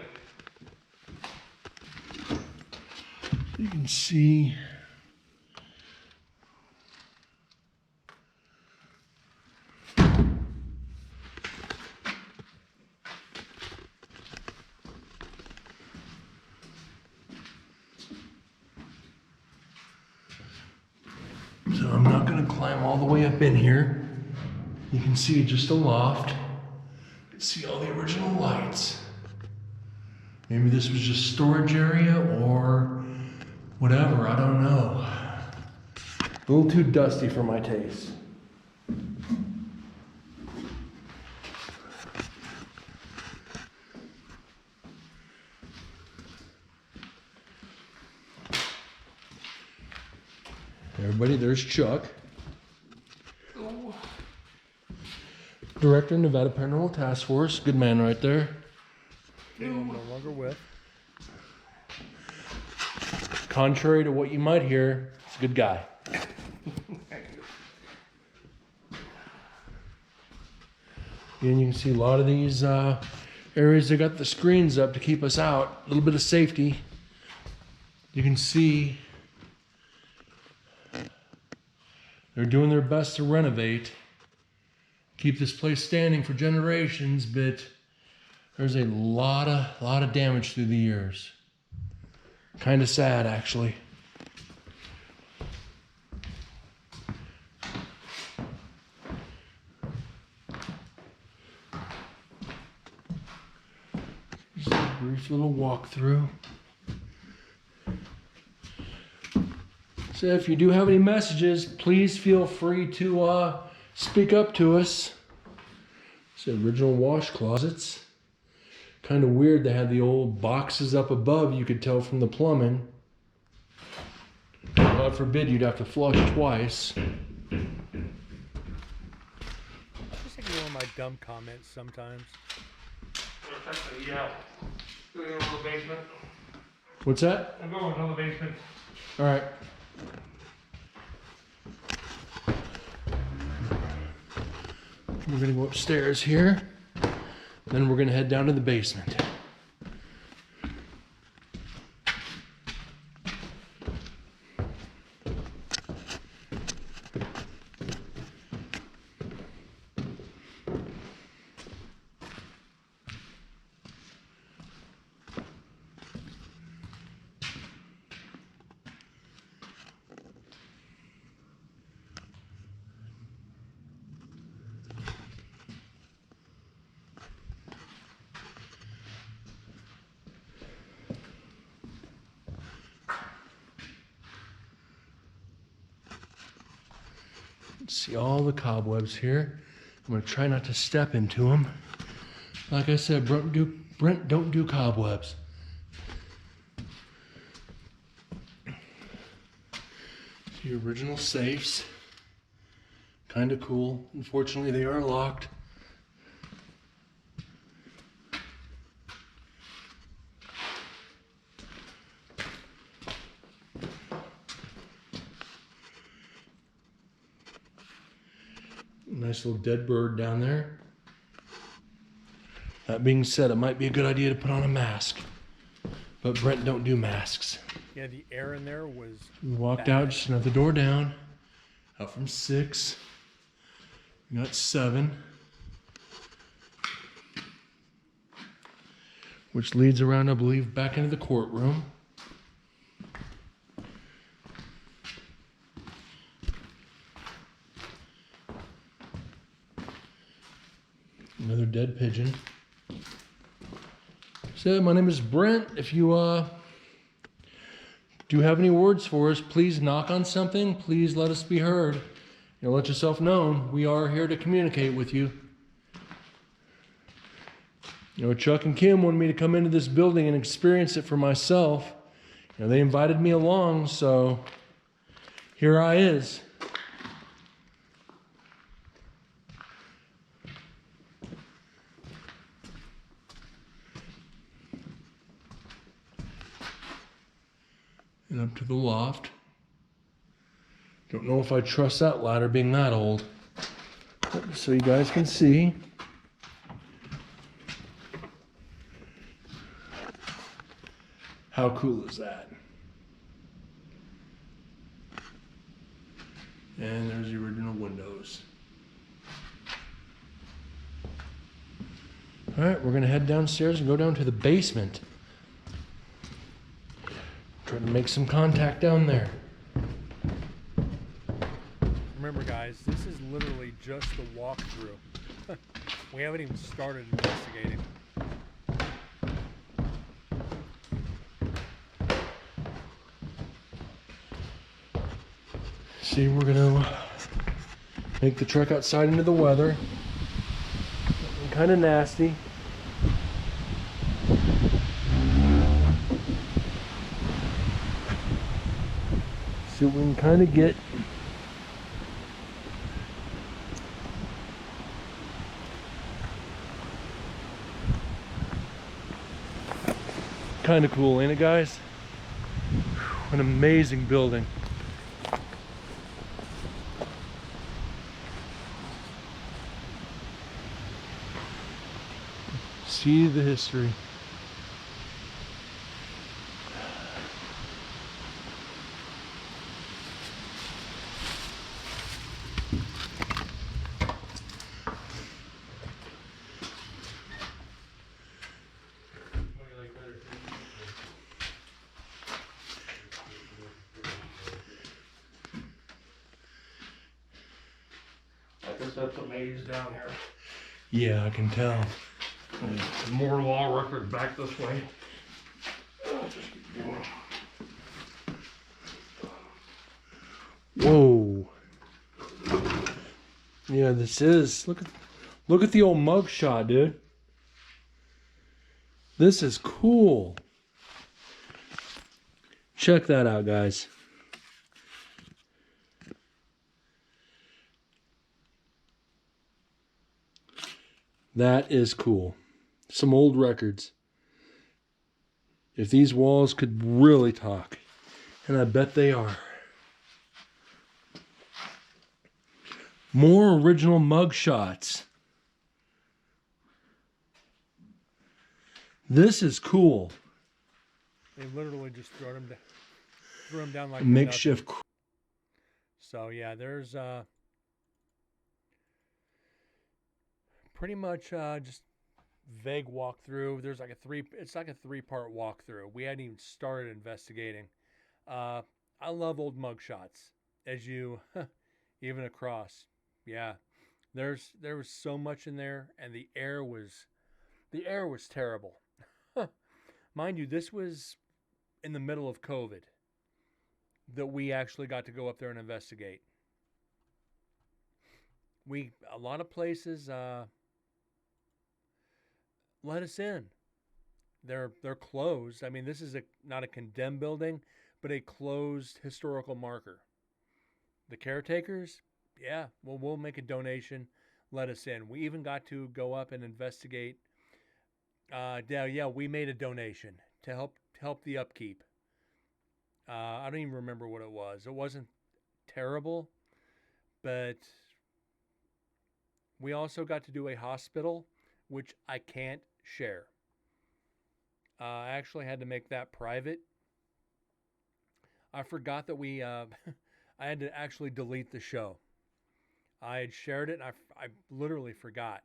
You can see. So I'm not going to climb all the way up in here. You can see just a loft. You can see all the original lights. Maybe this was just storage area or whatever, I don't know. A little too dusty for my taste. Everybody, there's Chuck. Director, Nevada Paranormal Task Force. Good man right there. I'm no longer with. Contrary to what you might hear, he's a good guy. And you can see a lot of these areas, they got the screens up to keep us out. A little bit of safety. You can see they're doing their best to renovate, keep this place standing for generations, but there's a lot of damage through the years. Kind of sad, actually. Just a brief little walkthrough. So if you do have any messages, please feel free to speak up to us. It's the original wash closets. Kind of weird they had the old boxes up above, you could tell from the plumbing. God forbid you'd have to flush twice. Just ignore my dumb comments sometimes. Yeah. Go into the basement. What's that? I'm going to the basement. All right. We're gonna go upstairs here. Then we're gonna head down to the basement. See all the cobwebs here. I'm gonna try not to step into them. Like I said, Brent don't do cobwebs. The original safes. Kind of cool. Unfortunately, they are locked. Nice little dead bird down there. That being said, it might be a good idea to put on a mask. But Brent don't do masks. Yeah, the air in there was. We walked out, just another door down. Out from 6. We got 7. Which leads around, I believe, back into the courtroom. Another dead pigeon. So, my name is Brent. If you do have any words for us, please knock on something. Please let us be heard. Let yourself known. We are here to communicate with you. Chuck and Kim wanted me to come into this building and experience it for myself. They invited me along, so here I is. And up to the loft. Don't know if I trust that ladder being that old. So you guys can see. How cool is that? And there's the original windows. All right, we're gonna head downstairs and go down to the basement. Try to make some contact down there. Remember, guys, this is literally just the walkthrough. We haven't even started investigating. See, we're gonna make the trek outside into the weather. Kind of nasty. See what we can kind of get. Kind of cool, ain't it, guys? An amazing building. See the history. I guess that's a maze down here. Yeah, I can tell. And more law records back this way. Whoa. Yeah, this is. Look at the old mug shot, dude. This is cool. Check that out, guys. That is cool. Some old records. If these walls could really talk, and I bet they are. More original mug shots. This is cool. They literally just threw him down like they're nothing. Makeshift. So yeah, there's pretty much just vague walkthrough. There's like it's like a 3-part walkthrough. We hadn't even started investigating. I love old mugshots, as you even across. Yeah, there was so much in there, and the air was terrible. Mind you, this was in the middle of COVID that we actually got to go up there and investigate. A lot of places let us in. They're closed. I mean, this is not a condemned building, but a closed historical marker. The caretakers, yeah, well, we'll make a donation. Let us in. We even got to go up and investigate. Yeah, we made a donation to help the upkeep. I don't even remember what it was. It wasn't terrible, but we also got to do a hospital, which I can't share. I actually had to make that private. I forgot that I had to actually delete the show. I had shared it, and I literally forgot.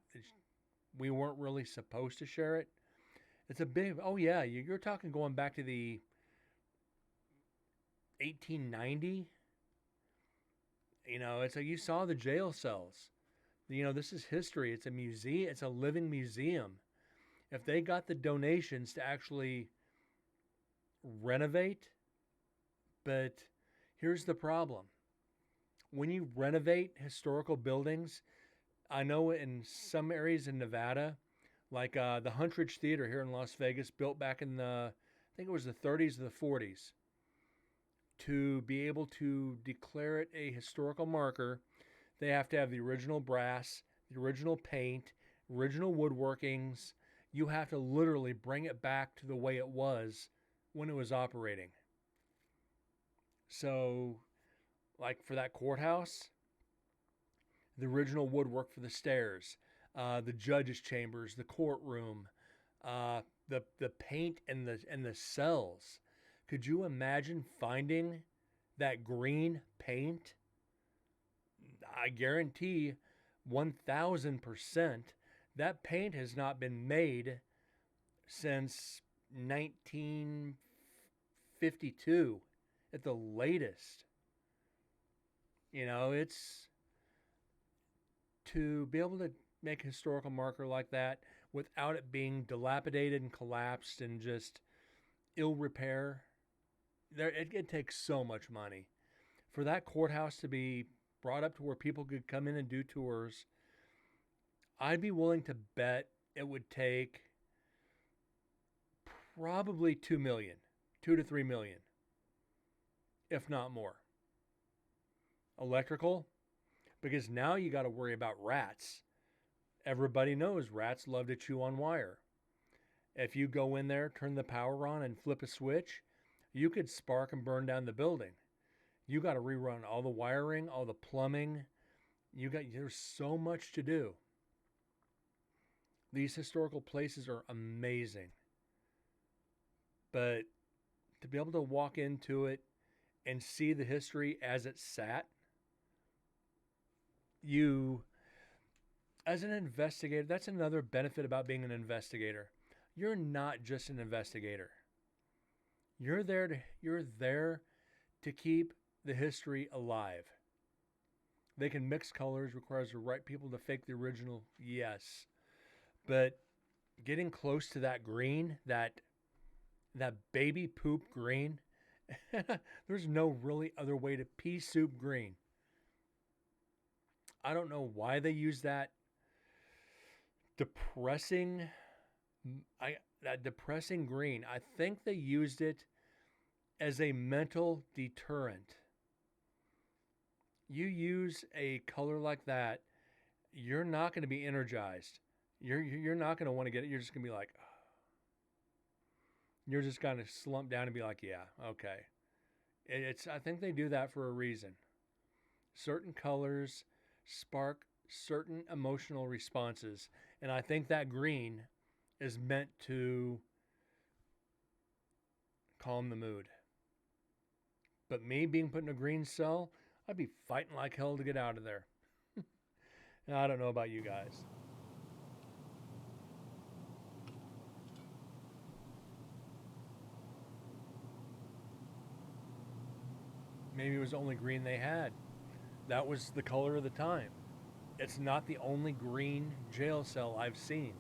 We weren't really supposed to share it. It's a big, oh yeah, you're talking going back to the 1890. It's like you saw the jail cells. This is history. It's a museum. It's a living museum. If they got the donations to actually renovate, but here's the problem. When you renovate historical buildings, I know in some areas in Nevada, like the Huntridge Theater here in Las Vegas, built back in I think it was the 30s or the 40s, to be able to declare it a historical marker, they have to have the original brass, the original paint, original woodworkings. You have to literally bring it back to the way it was when it was operating. So, like for that courthouse, the original woodwork for the stairs, the judge's chambers, the courtroom, the paint and the cells. Could you imagine finding that green paint? I guarantee 1,000% that paint has not been made since 1952 at the latest. It's to be able to make a historical marker like that without it being dilapidated and collapsed and just ill repair. It takes so much money for that courthouse to be brought up to where people could come in and do tours. I'd be willing to bet it would take probably $2 to $3 million, if not more. Electrical, because now you got to worry about rats. Everybody knows rats love to chew on wire. If you go in there, turn the power on, and flip a switch, you could spark and burn down the building. You got to rerun all the wiring, all the plumbing. There's so much to do. These historical places are amazing. But to be able to walk into it and see the history as it sat, as an investigator, that's another benefit about being an investigator. You're not just an investigator. You're there to keep the history alive. They can mix colors, requires the right people to fake the original, yes. But getting close to that green, that baby poop green, there's no really other way to pea soup green. I don't know why they use that depressing green. I think they used it as a mental deterrent. You use a color like that, you're not going to be energized. You're not going to want to get it. You're just going to be like, you're just going to slump down and be like, yeah, okay. I think they do that for a reason. Certain colors spark certain emotional responses, and I think that green is meant to calm the mood. But me being put in a green cell, I'd be fighting like hell to get out of there. I don't know about you guys. Maybe it was the only green they had. That was the color of the time. It's not the only green jail cell I've seen.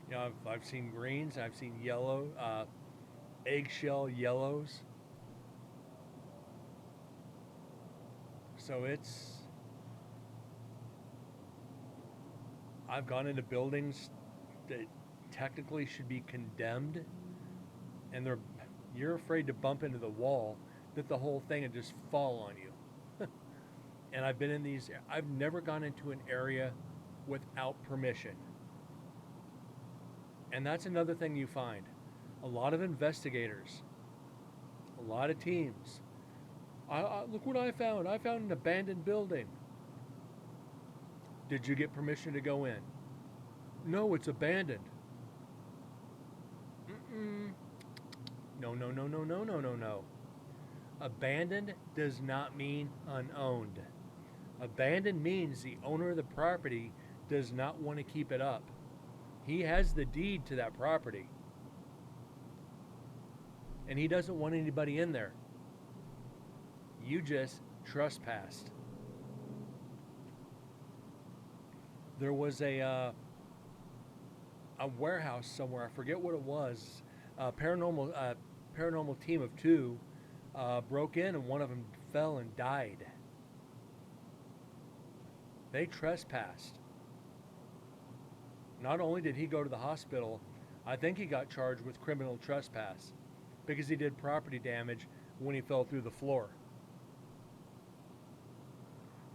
You know, I've seen greens, I've seen yellow, eggshell yellows. So I've gone into buildings that technically should be condemned, and you're afraid to bump into the wall, that the whole thing would just fall on you. And I've been in these, I've never gone into an area without permission. And that's another thing you find. A lot of investigators, a lot of teams. Look what I found. I found an abandoned building. Did you get permission to go in? No, it's abandoned. No, no, no, no, no, no, no, no. Abandoned does not mean unowned. Abandoned means the owner of the property does not want to keep it up. He has the deed to that property, and he doesn't want anybody in there. You just trespassed. There was a warehouse somewhere. I forget what it was. Paranormal team of 2 broke in, and one of them fell and died. They trespassed. Not only did he go to the hospital, I think he got charged with criminal trespass because he did property damage when he fell through the floor.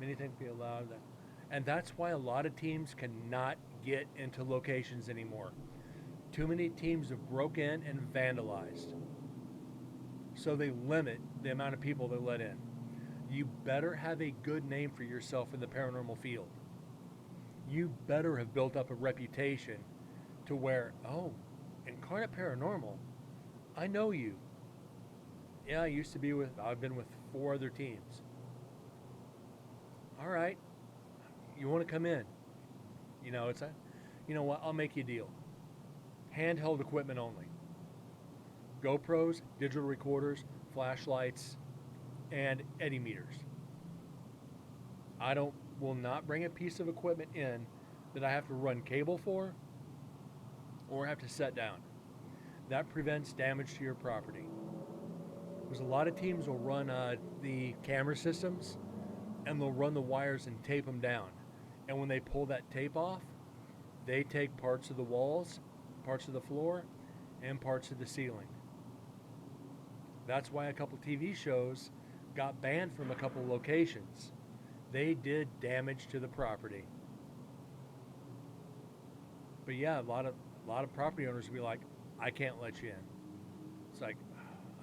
Anything be allowed. And that's why a lot of teams cannot get into locations anymore. Too many teams have broke in and vandalized. So they limit the amount of people they let in. You better have a good name for yourself in the paranormal field. You better have built up a reputation to where, oh, Incarnate Paranormal, I know you. Yeah, I've been with 4 other teams. All right, you want to come in? You know, you know what, I'll make you a deal. Handheld equipment only. GoPros, digital recorders, flashlights, and eddy meters. Will not bring a piece of equipment in that I have to run cable for or have to set down. That prevents damage to your property. Because a lot of teams will run the camera systems, and they'll run the wires and tape them down. And when they pull that tape off, they take parts of the walls, parts of the floor, and parts of the ceiling. That's why a couple TV shows got banned from a couple locations. They did damage to the property. But yeah, a lot of property owners will be like, I can't let you in. It's like,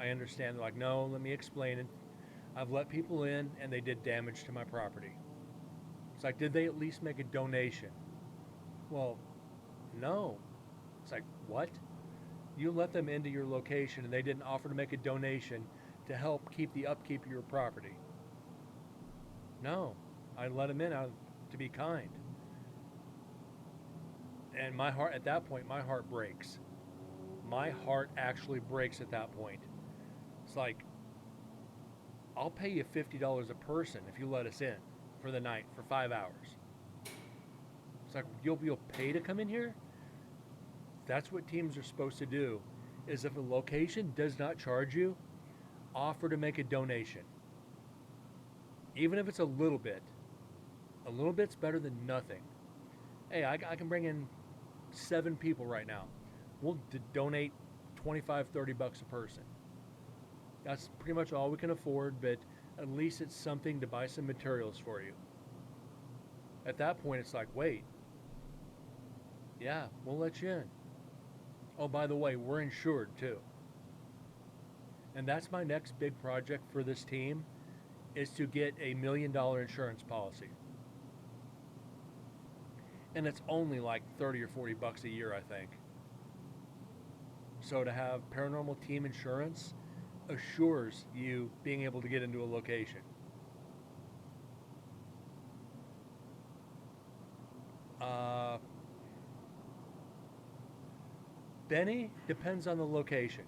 I understand. They're like, no, let me explain it. I've let people in and they did damage to my property. It's like, did they at least make a donation? Well, no. It's like, what? You let them into your location and they didn't offer to make a donation to help keep the upkeep of your property. No, I let them in to be kind. And my heart, at that point, my heart breaks. My heart actually breaks at that point. It's like, I'll pay you $50 a person if you let us in for the night for 5 hours. It's like, you'll pay to come in here? That's what teams are supposed to do, is if a location does not charge you, offer to make a donation. Even if it's a little bit. A little bit's better than nothing. Hey, I can bring in 7 people right now. We'll donate $25, $30 a person. That's pretty much all we can afford, but at least it's something to buy some materials for you. At that point, it's like, wait. Yeah, we'll let you in. Oh, by the way, we're insured too. And that's my next big project for this team, is to get a $1 million insurance policy. And it's only like $30 or $40 a year, I think. So to have paranormal team insurance assures you being able to get into a location. Benny, depends on the location.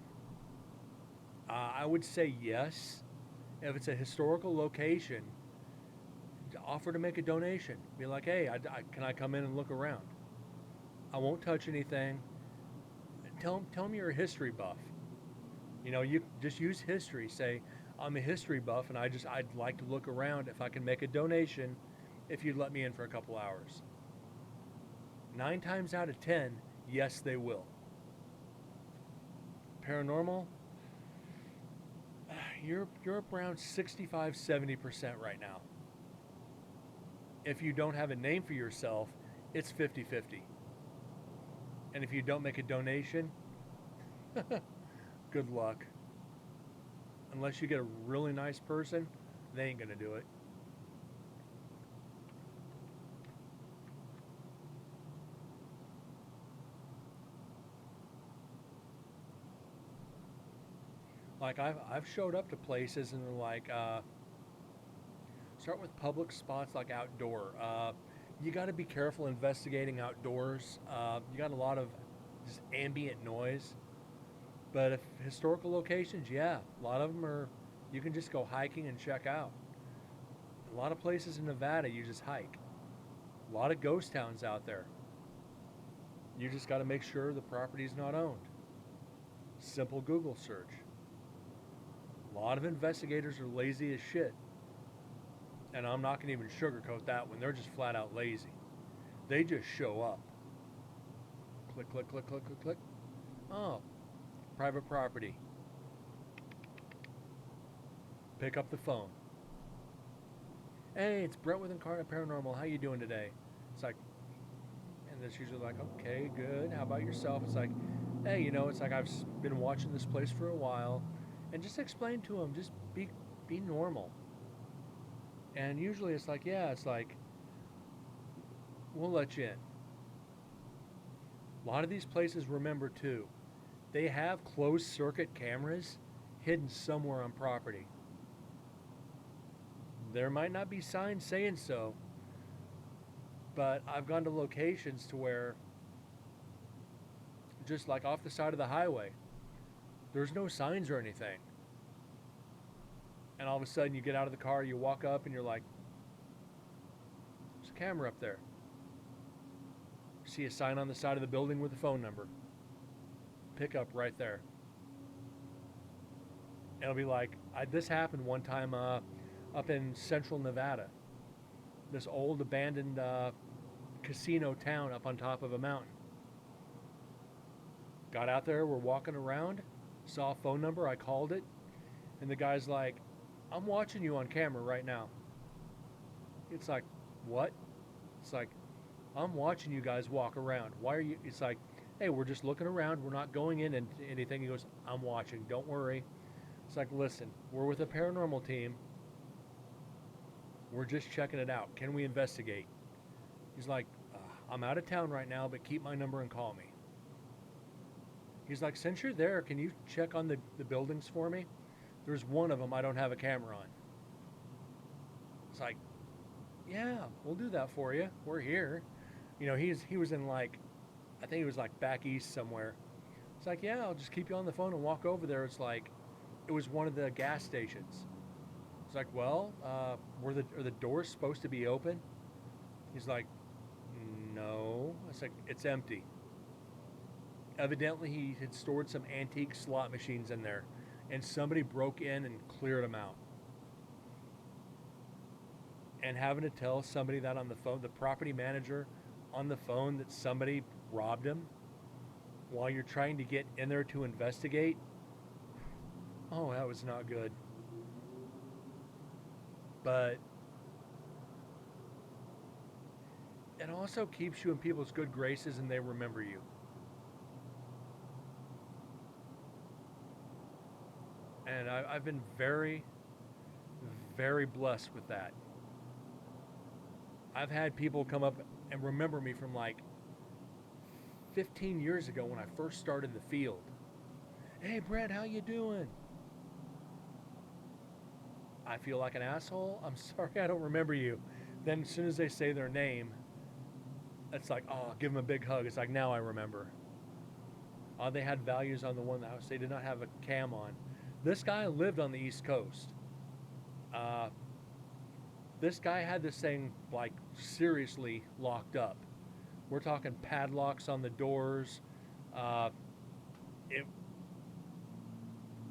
I would say yes. If it's a historical location, offer to make a donation. Be like, hey, can I come in and look around? I won't touch anything. Tell them you're a history buff. You just use history. Say, I'm a history buff and I'd like to look around. If I can make a donation, if you'd let me in for a couple hours. 9 times out of 10, yes, they will. Paranormal, you're up around 65-70% right now. If you don't have a name for yourself, it's 50-50. And if you don't make a donation, good luck. Unless you get a really nice person, they ain't gonna do it. Like I've showed up to places and they're like, start with public spots like outdoor. You got to be careful investigating outdoors. You got a lot of just ambient noise. But if historical locations, yeah, a lot of them are. You can just go hiking and check out. A lot of places in Nevada, you just hike. A lot of ghost towns out there. You just got to make sure the property's not owned. Simple Google search. A lot of investigators are lazy as shit. And I'm not going to even sugarcoat that one. They're just flat out lazy. They just show up. Click, click, click, click, click, click. Oh, private property. Pick up the phone. Hey, it's Brent with Incarnate Paranormal. How you doing today? It's like, and it's usually like, okay, good. How about yourself? It's like, hey, it's like I've been watching this place for a while. And just explain to them, just be normal. And usually it's like, yeah, it's like, we'll let you in. A lot of these places, remember too, they have closed circuit cameras hidden somewhere on property. There might not be signs saying so, but I've gone to locations to where, just like off the side of the highway, there's no signs or anything. And all of a sudden you get out of the car, you walk up and you're like, there's a camera up there. See a sign on the side of the building with a phone number. Pick up right there. It'll be like, this happened one time up in central Nevada. This old abandoned casino town up on top of a mountain. Got out there, we're walking around, saw a phone number, I called it, and the guy's like, I'm watching you on camera right now. It's like, what? It's like, I'm watching you guys walk around. Why are you? It's like, hey, we're just looking around. We're not going in and anything. He goes, I'm watching. Don't worry. It's like, listen, we're with a paranormal team. We're just checking it out. Can we investigate? He's like, I'm out of town right now, but keep my number and call me. He's like, since you're there, can you check on the buildings for me? There's one of them I don't have a camera on. It's like, yeah, we'll do that for you. We're here. He was in like, I think he was like back east somewhere. It's like, yeah, I'll just keep you on the phone and walk over there. It's like, it was one of the gas stations. It's like, well, are the doors supposed to be open? He's like, no. It's like, it's empty. Evidently, he had stored some antique slot machines in there, and somebody broke in and cleared them out. And having to tell somebody that on the phone, the property manager on the phone, that somebody robbed him while you're trying to get in there to investigate, oh, that was not good. But it also keeps you in people's good graces and they remember you. And I've been very, very blessed with that. I've had people come up and remember me from like 15 years ago when I first started the field. Hey, Brent, how you doing? I feel like an asshole. I'm sorry, I don't remember you. Then as soon as they say their name, it's like, oh, give them a big hug. It's like, now I remember. They had values on the one house. They did not have a cam on. This guy lived on the East Coast. This guy had this thing like seriously locked up. We're talking padlocks on the doors. It.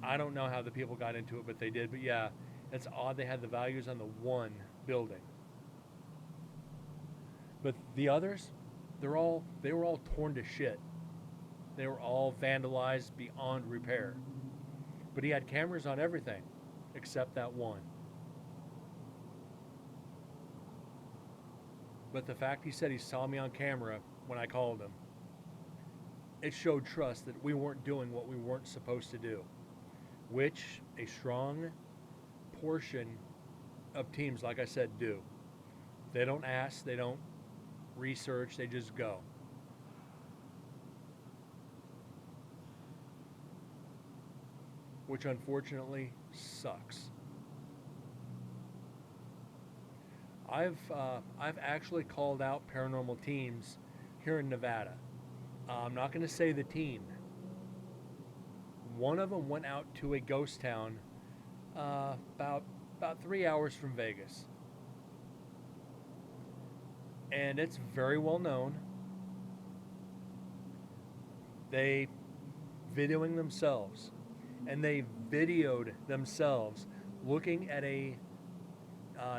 I don't know how the people got into it, but they did. But yeah, it's odd they had the values on the one building. But the others, they were all torn to shit. They were all vandalized beyond repair. But he had cameras on everything except that one. But the fact he said he saw me on camera when I called him, it showed trust that we weren't doing what we weren't supposed to do, which a strong portion of teams, like I said, do. They don't ask, they don't research, they just go. Which unfortunately sucks. I've actually called out paranormal teams here in Nevada. I'm not going to say the team. One of them went out to a ghost town about 3 hours from Vegas. And it's very well known. They videoing themselves. And they videoed themselves looking at a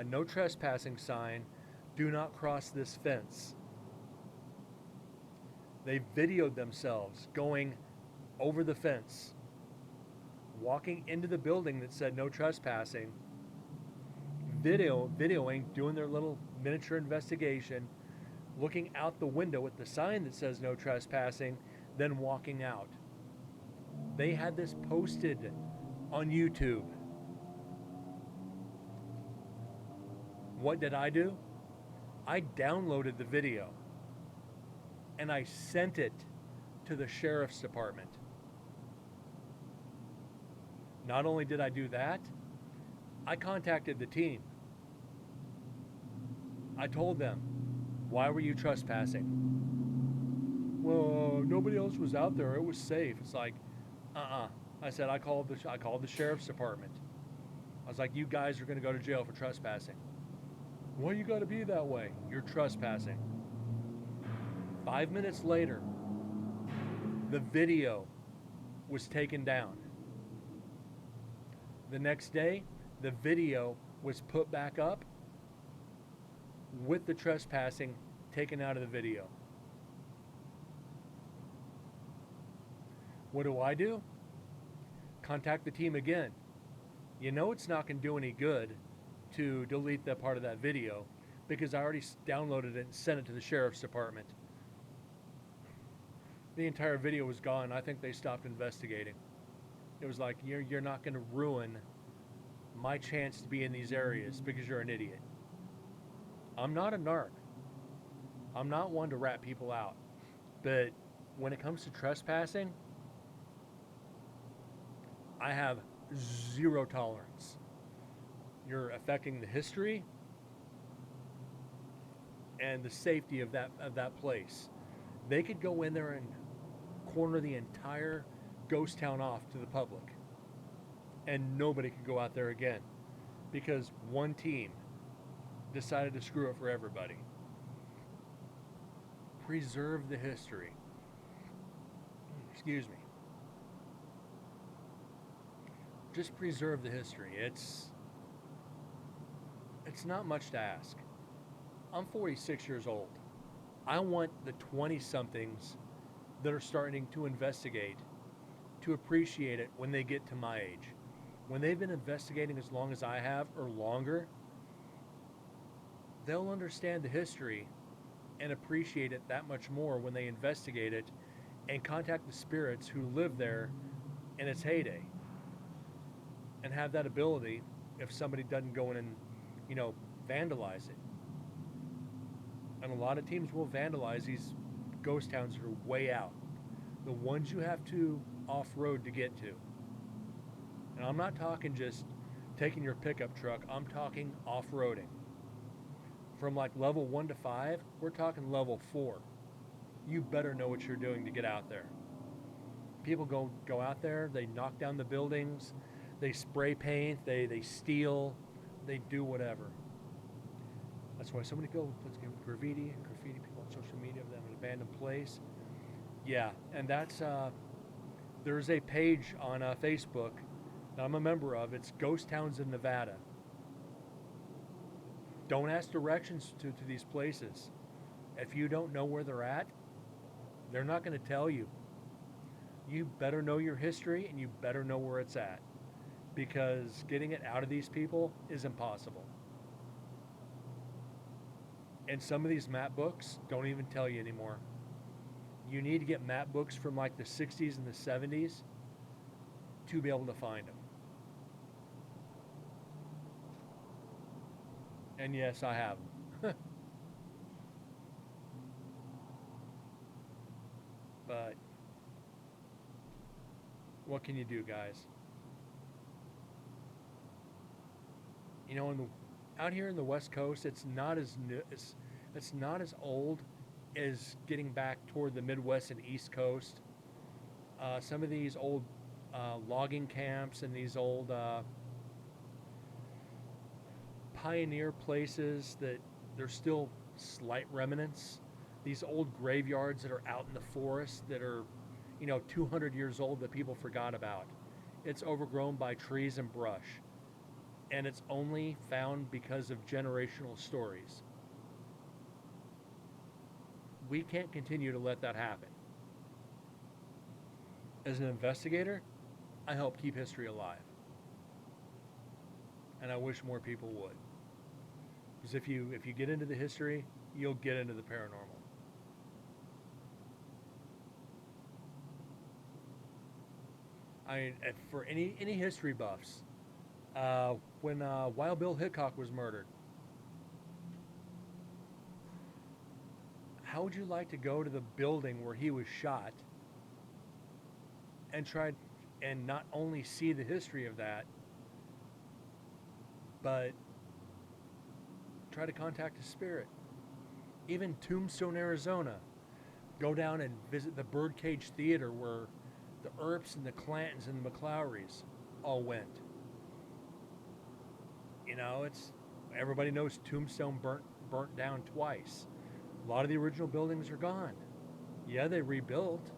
no trespassing sign, do not cross this fence. They videoed themselves going over the fence, walking into the building that said no trespassing, videoing, doing their little miniature investigation, looking out the window at the sign that says no trespassing, then walking out. They had this posted on YouTube. What did I do? I downloaded the video and I sent it to the sheriff's department. Not only did I do that, I contacted the team. I told them, why were you trespassing? Well, nobody else was out there. It was safe. It's like, I said, I called the sheriff's department. I was like, you guys are going to go to jail for trespassing. Why you got to be that way? You're trespassing. 5 minutes later, the video was taken down. The next day, the video was put back up with the trespassing taken out of the video. What do? Contact the team again. You know it's not going to do any good to delete that part of that video because I already downloaded it and sent it to the sheriff's department. The entire video was gone. I think they stopped investigating. It was like, you're not going to ruin my chance to be in these areas because you're an idiot. I'm not a narc. I'm not one to rat people out. But when it comes to trespassing, I have zero tolerance. You're affecting the history and the safety of that place. They could go in there and corner the entire ghost town off to the public, and nobody could go out there again because one team decided to screw it for everybody. Preserve the history. Excuse me. Just preserve the history. It's not much to ask. I'm 46 years old. I want the 20-somethings that are starting to investigate to appreciate it when they get to my age. When they've been investigating as long as I have or longer, they'll understand the history and appreciate it that much more when they investigate it and contact the spirits who live there in its heyday and have that ability if somebody doesn't go in and, vandalize it. And a lot of teams will vandalize these ghost towns that are way out. The ones you have to off-road to get to. And I'm not talking just taking your pickup truck, I'm talking off-roading. From like level 1 to 5, we're talking level 4. You better know what you're doing to get out there. People go out there, they knock down the buildings, they spray paint, they steal, they do whatever. That's why so many people put graffiti people on social media of them in an abandoned place. Yeah, and that's there's a page on Facebook that I'm a member of. It's Ghost Towns in Nevada. Don't ask directions to these places. If you don't know where they're at, they're not going to tell you. You better know your history and you better know where it's at, because getting it out of these people is impossible. And some of these map books don't even tell you anymore. You need to get map books from like the 60s and the 70s to be able to find them. And yes, I have them. But what can you do, guys? You know, out here in the West Coast, it's not as new, it's not as old as getting back toward the Midwest and East Coast. Some of these old logging camps and these old pioneer places, that there's still slight remnants. These old graveyards that are out in the forest that are, 200 years old, that people forgot about. It's overgrown by trees and brush. And it's only found because of generational stories. We can't continue to let that happen. As an investigator, I help keep history alive. And I wish more people would. Because if you get into the history, you'll get into the paranormal. For any history buffs, when Wild Bill Hickok was murdered, how would you like to go to the building where he was shot and try and not only see the history of that, but try to contact his spirit? Even Tombstone, Arizona, go down and visit the Birdcage Theater where the Earps and the Clantons and the McLauries all went. It's, everybody knows Tombstone burnt down twice. A lot of the original buildings are gone. Yeah, they rebuilt,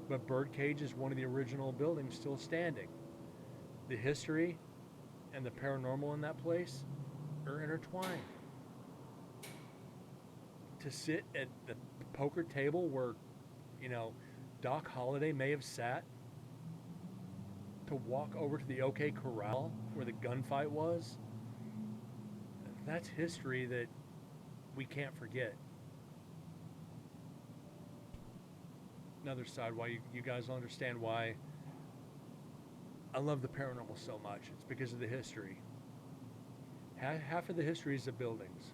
but Birdcage is one of the original buildings still standing. The history and the paranormal in that place are intertwined. To sit at the poker table where, Doc Holliday may have sat, to walk over to the OK Corral where the gunfight was, that's history that we can't forget. Another side why you guys will understand why I love the paranormal so much. It's because of the history. Half of the history is the buildings,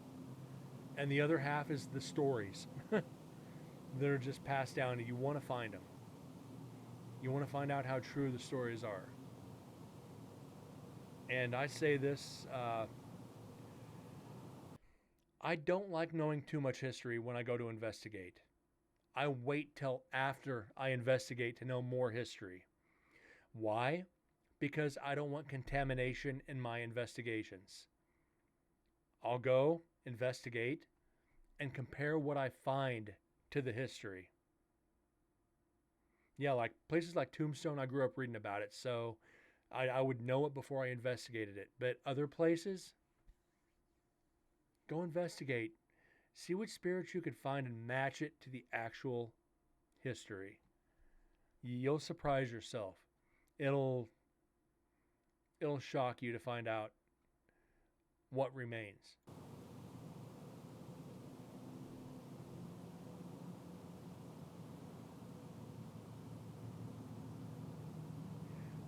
and the other half is the stories that are just passed down, and you want to find them. You want to find out how true the stories are. And I say this, I don't like knowing too much history when I go to investigate. I wait till after I investigate to know more history. Why? Because I don't want contamination in my investigations. I'll go investigate and compare what I find to the history. Yeah, like places like Tombstone, I grew up reading about it, so I would know it before I investigated it. But other places, go investigate. See what spirits you could find and match it to the actual history. You'll surprise yourself. It'll shock you to find out what remains.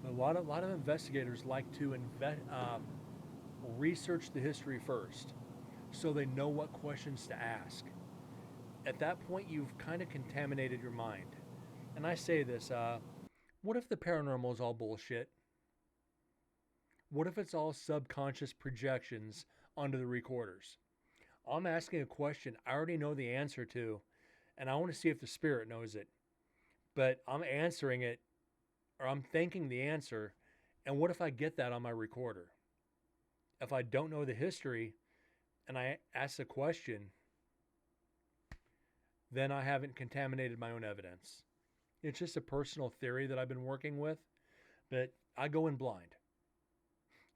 A lot of investigators like to research the history first, so they know what questions to ask. At that point, you've kind of contaminated your mind. And I say this, What if the paranormal is all bullshit? What if it's all subconscious projections onto the recorders? I'm asking a question I already know the answer to, and I want to see if the spirit knows it. But I'm answering it, or I'm thinking the answer, and what if I get that on my recorder? If I don't know the history and I ask the question, then I haven't contaminated my own evidence. It's just a personal theory that I've been working with, but I go in blind.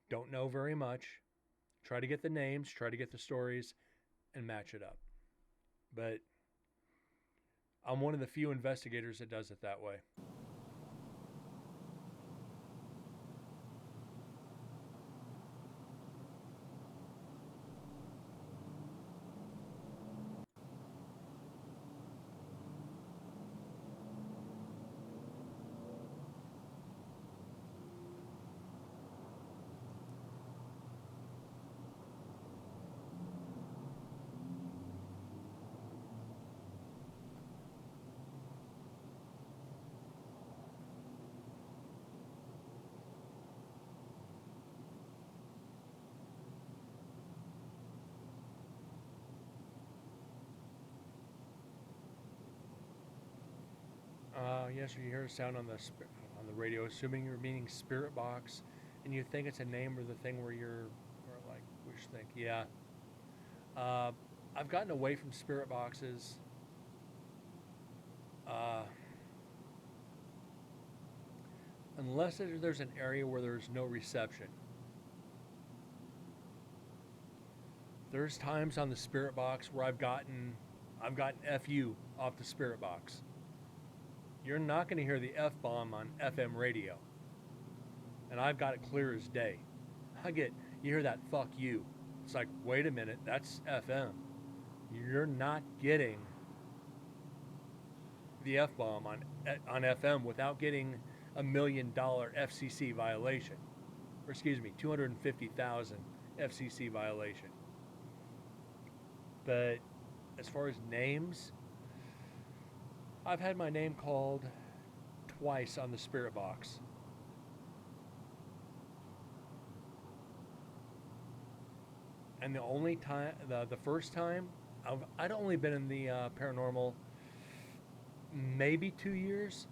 Don't know very much. Try to get the names, try to get the stories, and match it up. But I'm one of the few investigators that does it that way. Yes, you hear a sound on the radio, assuming you're meaning spirit box, and you think it's a name or the thing where like, we should think, yeah. I've gotten away from spirit boxes. Unless there's an area where there's no reception. There's times on the spirit box where I've gotten FU off the spirit box. You're not going to hear the F-bomb on FM radio. And I've got it clear as day. You hear that fuck you. It's like, wait a minute, that's FM. You're not getting the F-bomb on FM without getting $1 million FCC violation. Or excuse me, 250,000 FCC violation. But as far as names, I've had my name called twice on the spirit box. And the only time, the first time, I'd only been in the paranormal maybe 2 years.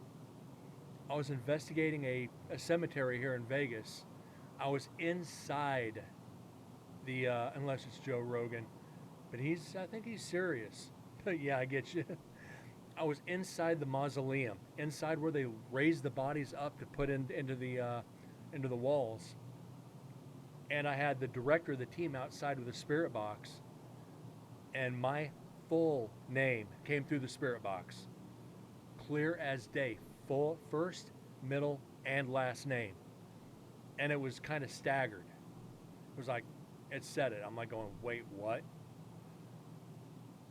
I was investigating a cemetery here in Vegas. I was inside the, unless it's Joe Rogan, but I think he's serious. But yeah, I get you. I was inside the mausoleum, inside where they raised the bodies up to put into the walls. And I had the director of the team outside with a spirit box, and my full name came through the spirit box. Clear as day. Full first, middle, and last name. And it was kind of staggered. It was like, it said it. I'm like going, wait, what?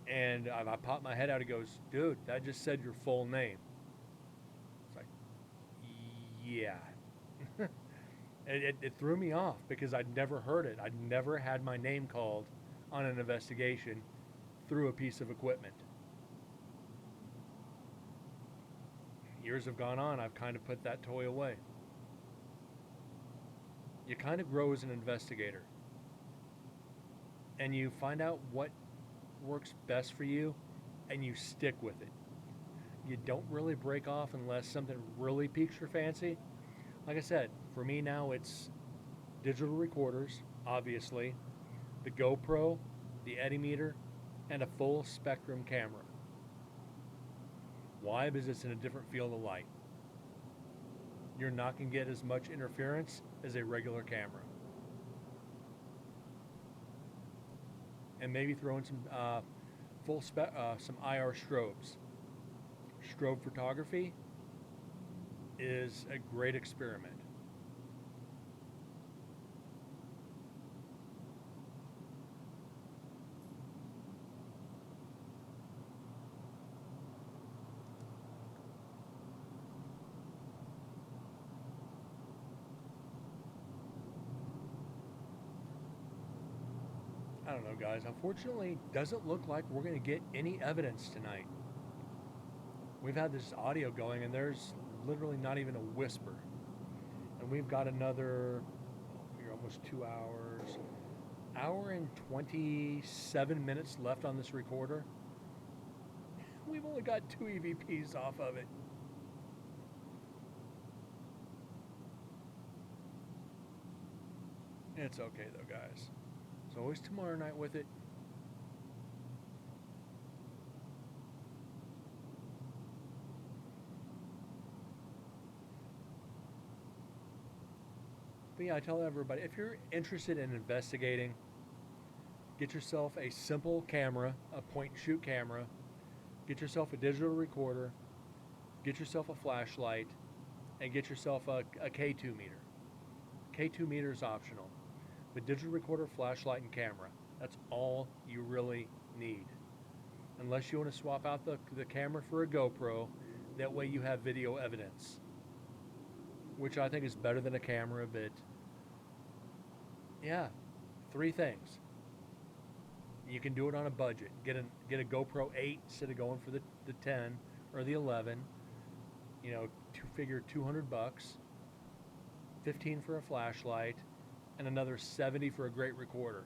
And I popped my head out. He goes, dude, that just said your full name. It's like, yeah. It threw me off because I'd never heard it. I'd never had my name called on an investigation through a piece of equipment. Years have gone on, I've kind of put that toy away. You kind of grow as an investigator. And you find out what works best for you, and you stick with it. You don't really break off unless something really piques your fancy. Like I said, for me now it's digital recorders, obviously, the GoPro, the Edimeter, and a full spectrum camera. Why? Because it's in a different field of light. You're not going to get as much interference as a regular camera. And maybe throw in some some IR strobes. Strobe photography is a great experiment. I don't know, guys. Unfortunately, doesn't look like we're going to get any evidence tonight. We've had this audio going, and there's literally not even a whisper. And we've got another, you're almost 2 hours, hour and 27 minutes left on this recorder. We've only got 2 EVPs off of it. It's okay though, guys. It's always tomorrow night with it. But yeah, I tell everybody, if you're interested in investigating, get yourself a simple camera, a point and shoot camera, get yourself a digital recorder, get yourself a flashlight, and get yourself a K2 meter. K2 meter is optional. But digital recorder, flashlight, and camera, that's all you really need. Unless you want to swap out the camera for a GoPro, that way you have video evidence. Which I think is better than a camera, but yeah, 3 things. You can do it on a budget. Get a GoPro 8 instead of going for the 10 or the 11. You know, figure $200, 15 for a flashlight, and another 70 for a great recorder.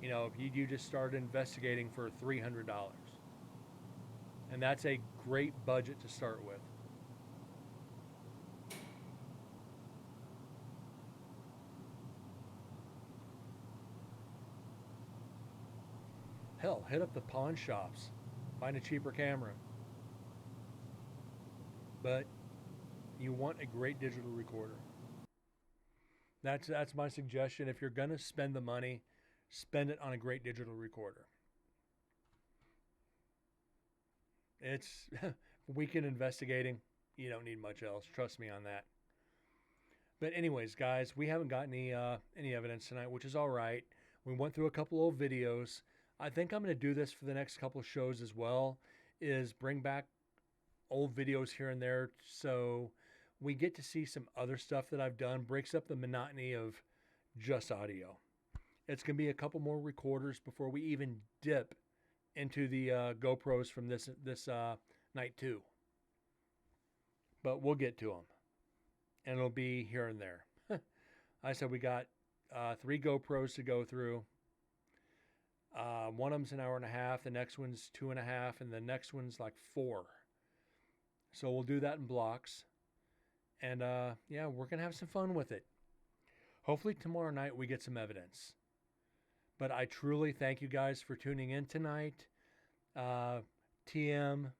You know, you just started investigating for $300. And that's a great budget to start with. Hell, hit up the pawn shops. Find a cheaper camera. But you want a great digital recorder. That's my suggestion. If you're going to spend the money, spend it on a great digital recorder. It's weekend investigating. You don't need much else. Trust me on that. But anyways, guys, we haven't got any evidence tonight, which is all right. We went through a couple old videos. I think I'm going to do this for the next couple of shows as well, is bring back old videos here and there so we get to see some other stuff that I've done, breaks up the monotony of just audio. It's going to be a couple more recorders before we even dip into the GoPros from this night 2. But we'll get to them. And it'll be here and there. I said we got 3 GoPros to go through. One of them's an hour and a half, the next one's 2.5, and the next one's like 4. So we'll do that in blocks. And yeah, we're going to have some fun with it. Hopefully tomorrow night we get some evidence. But I truly thank you guys for tuning in tonight. TM,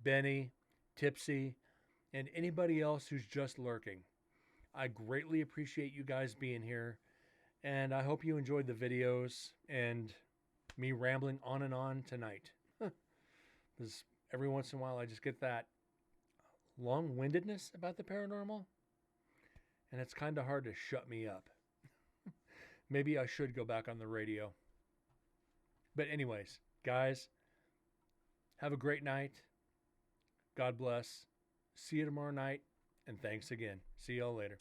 Benny, Tipsy, and anybody else who's just lurking. I greatly appreciate you guys being here. And I hope you enjoyed the videos and me rambling on and on tonight. Because every once in a while I just get that long-windedness about the paranormal. And it's kind of hard to shut me up. Maybe I should go back on the radio. But anyways, guys, have a great night. God bless. See you tomorrow night. And thanks again. See y'all later.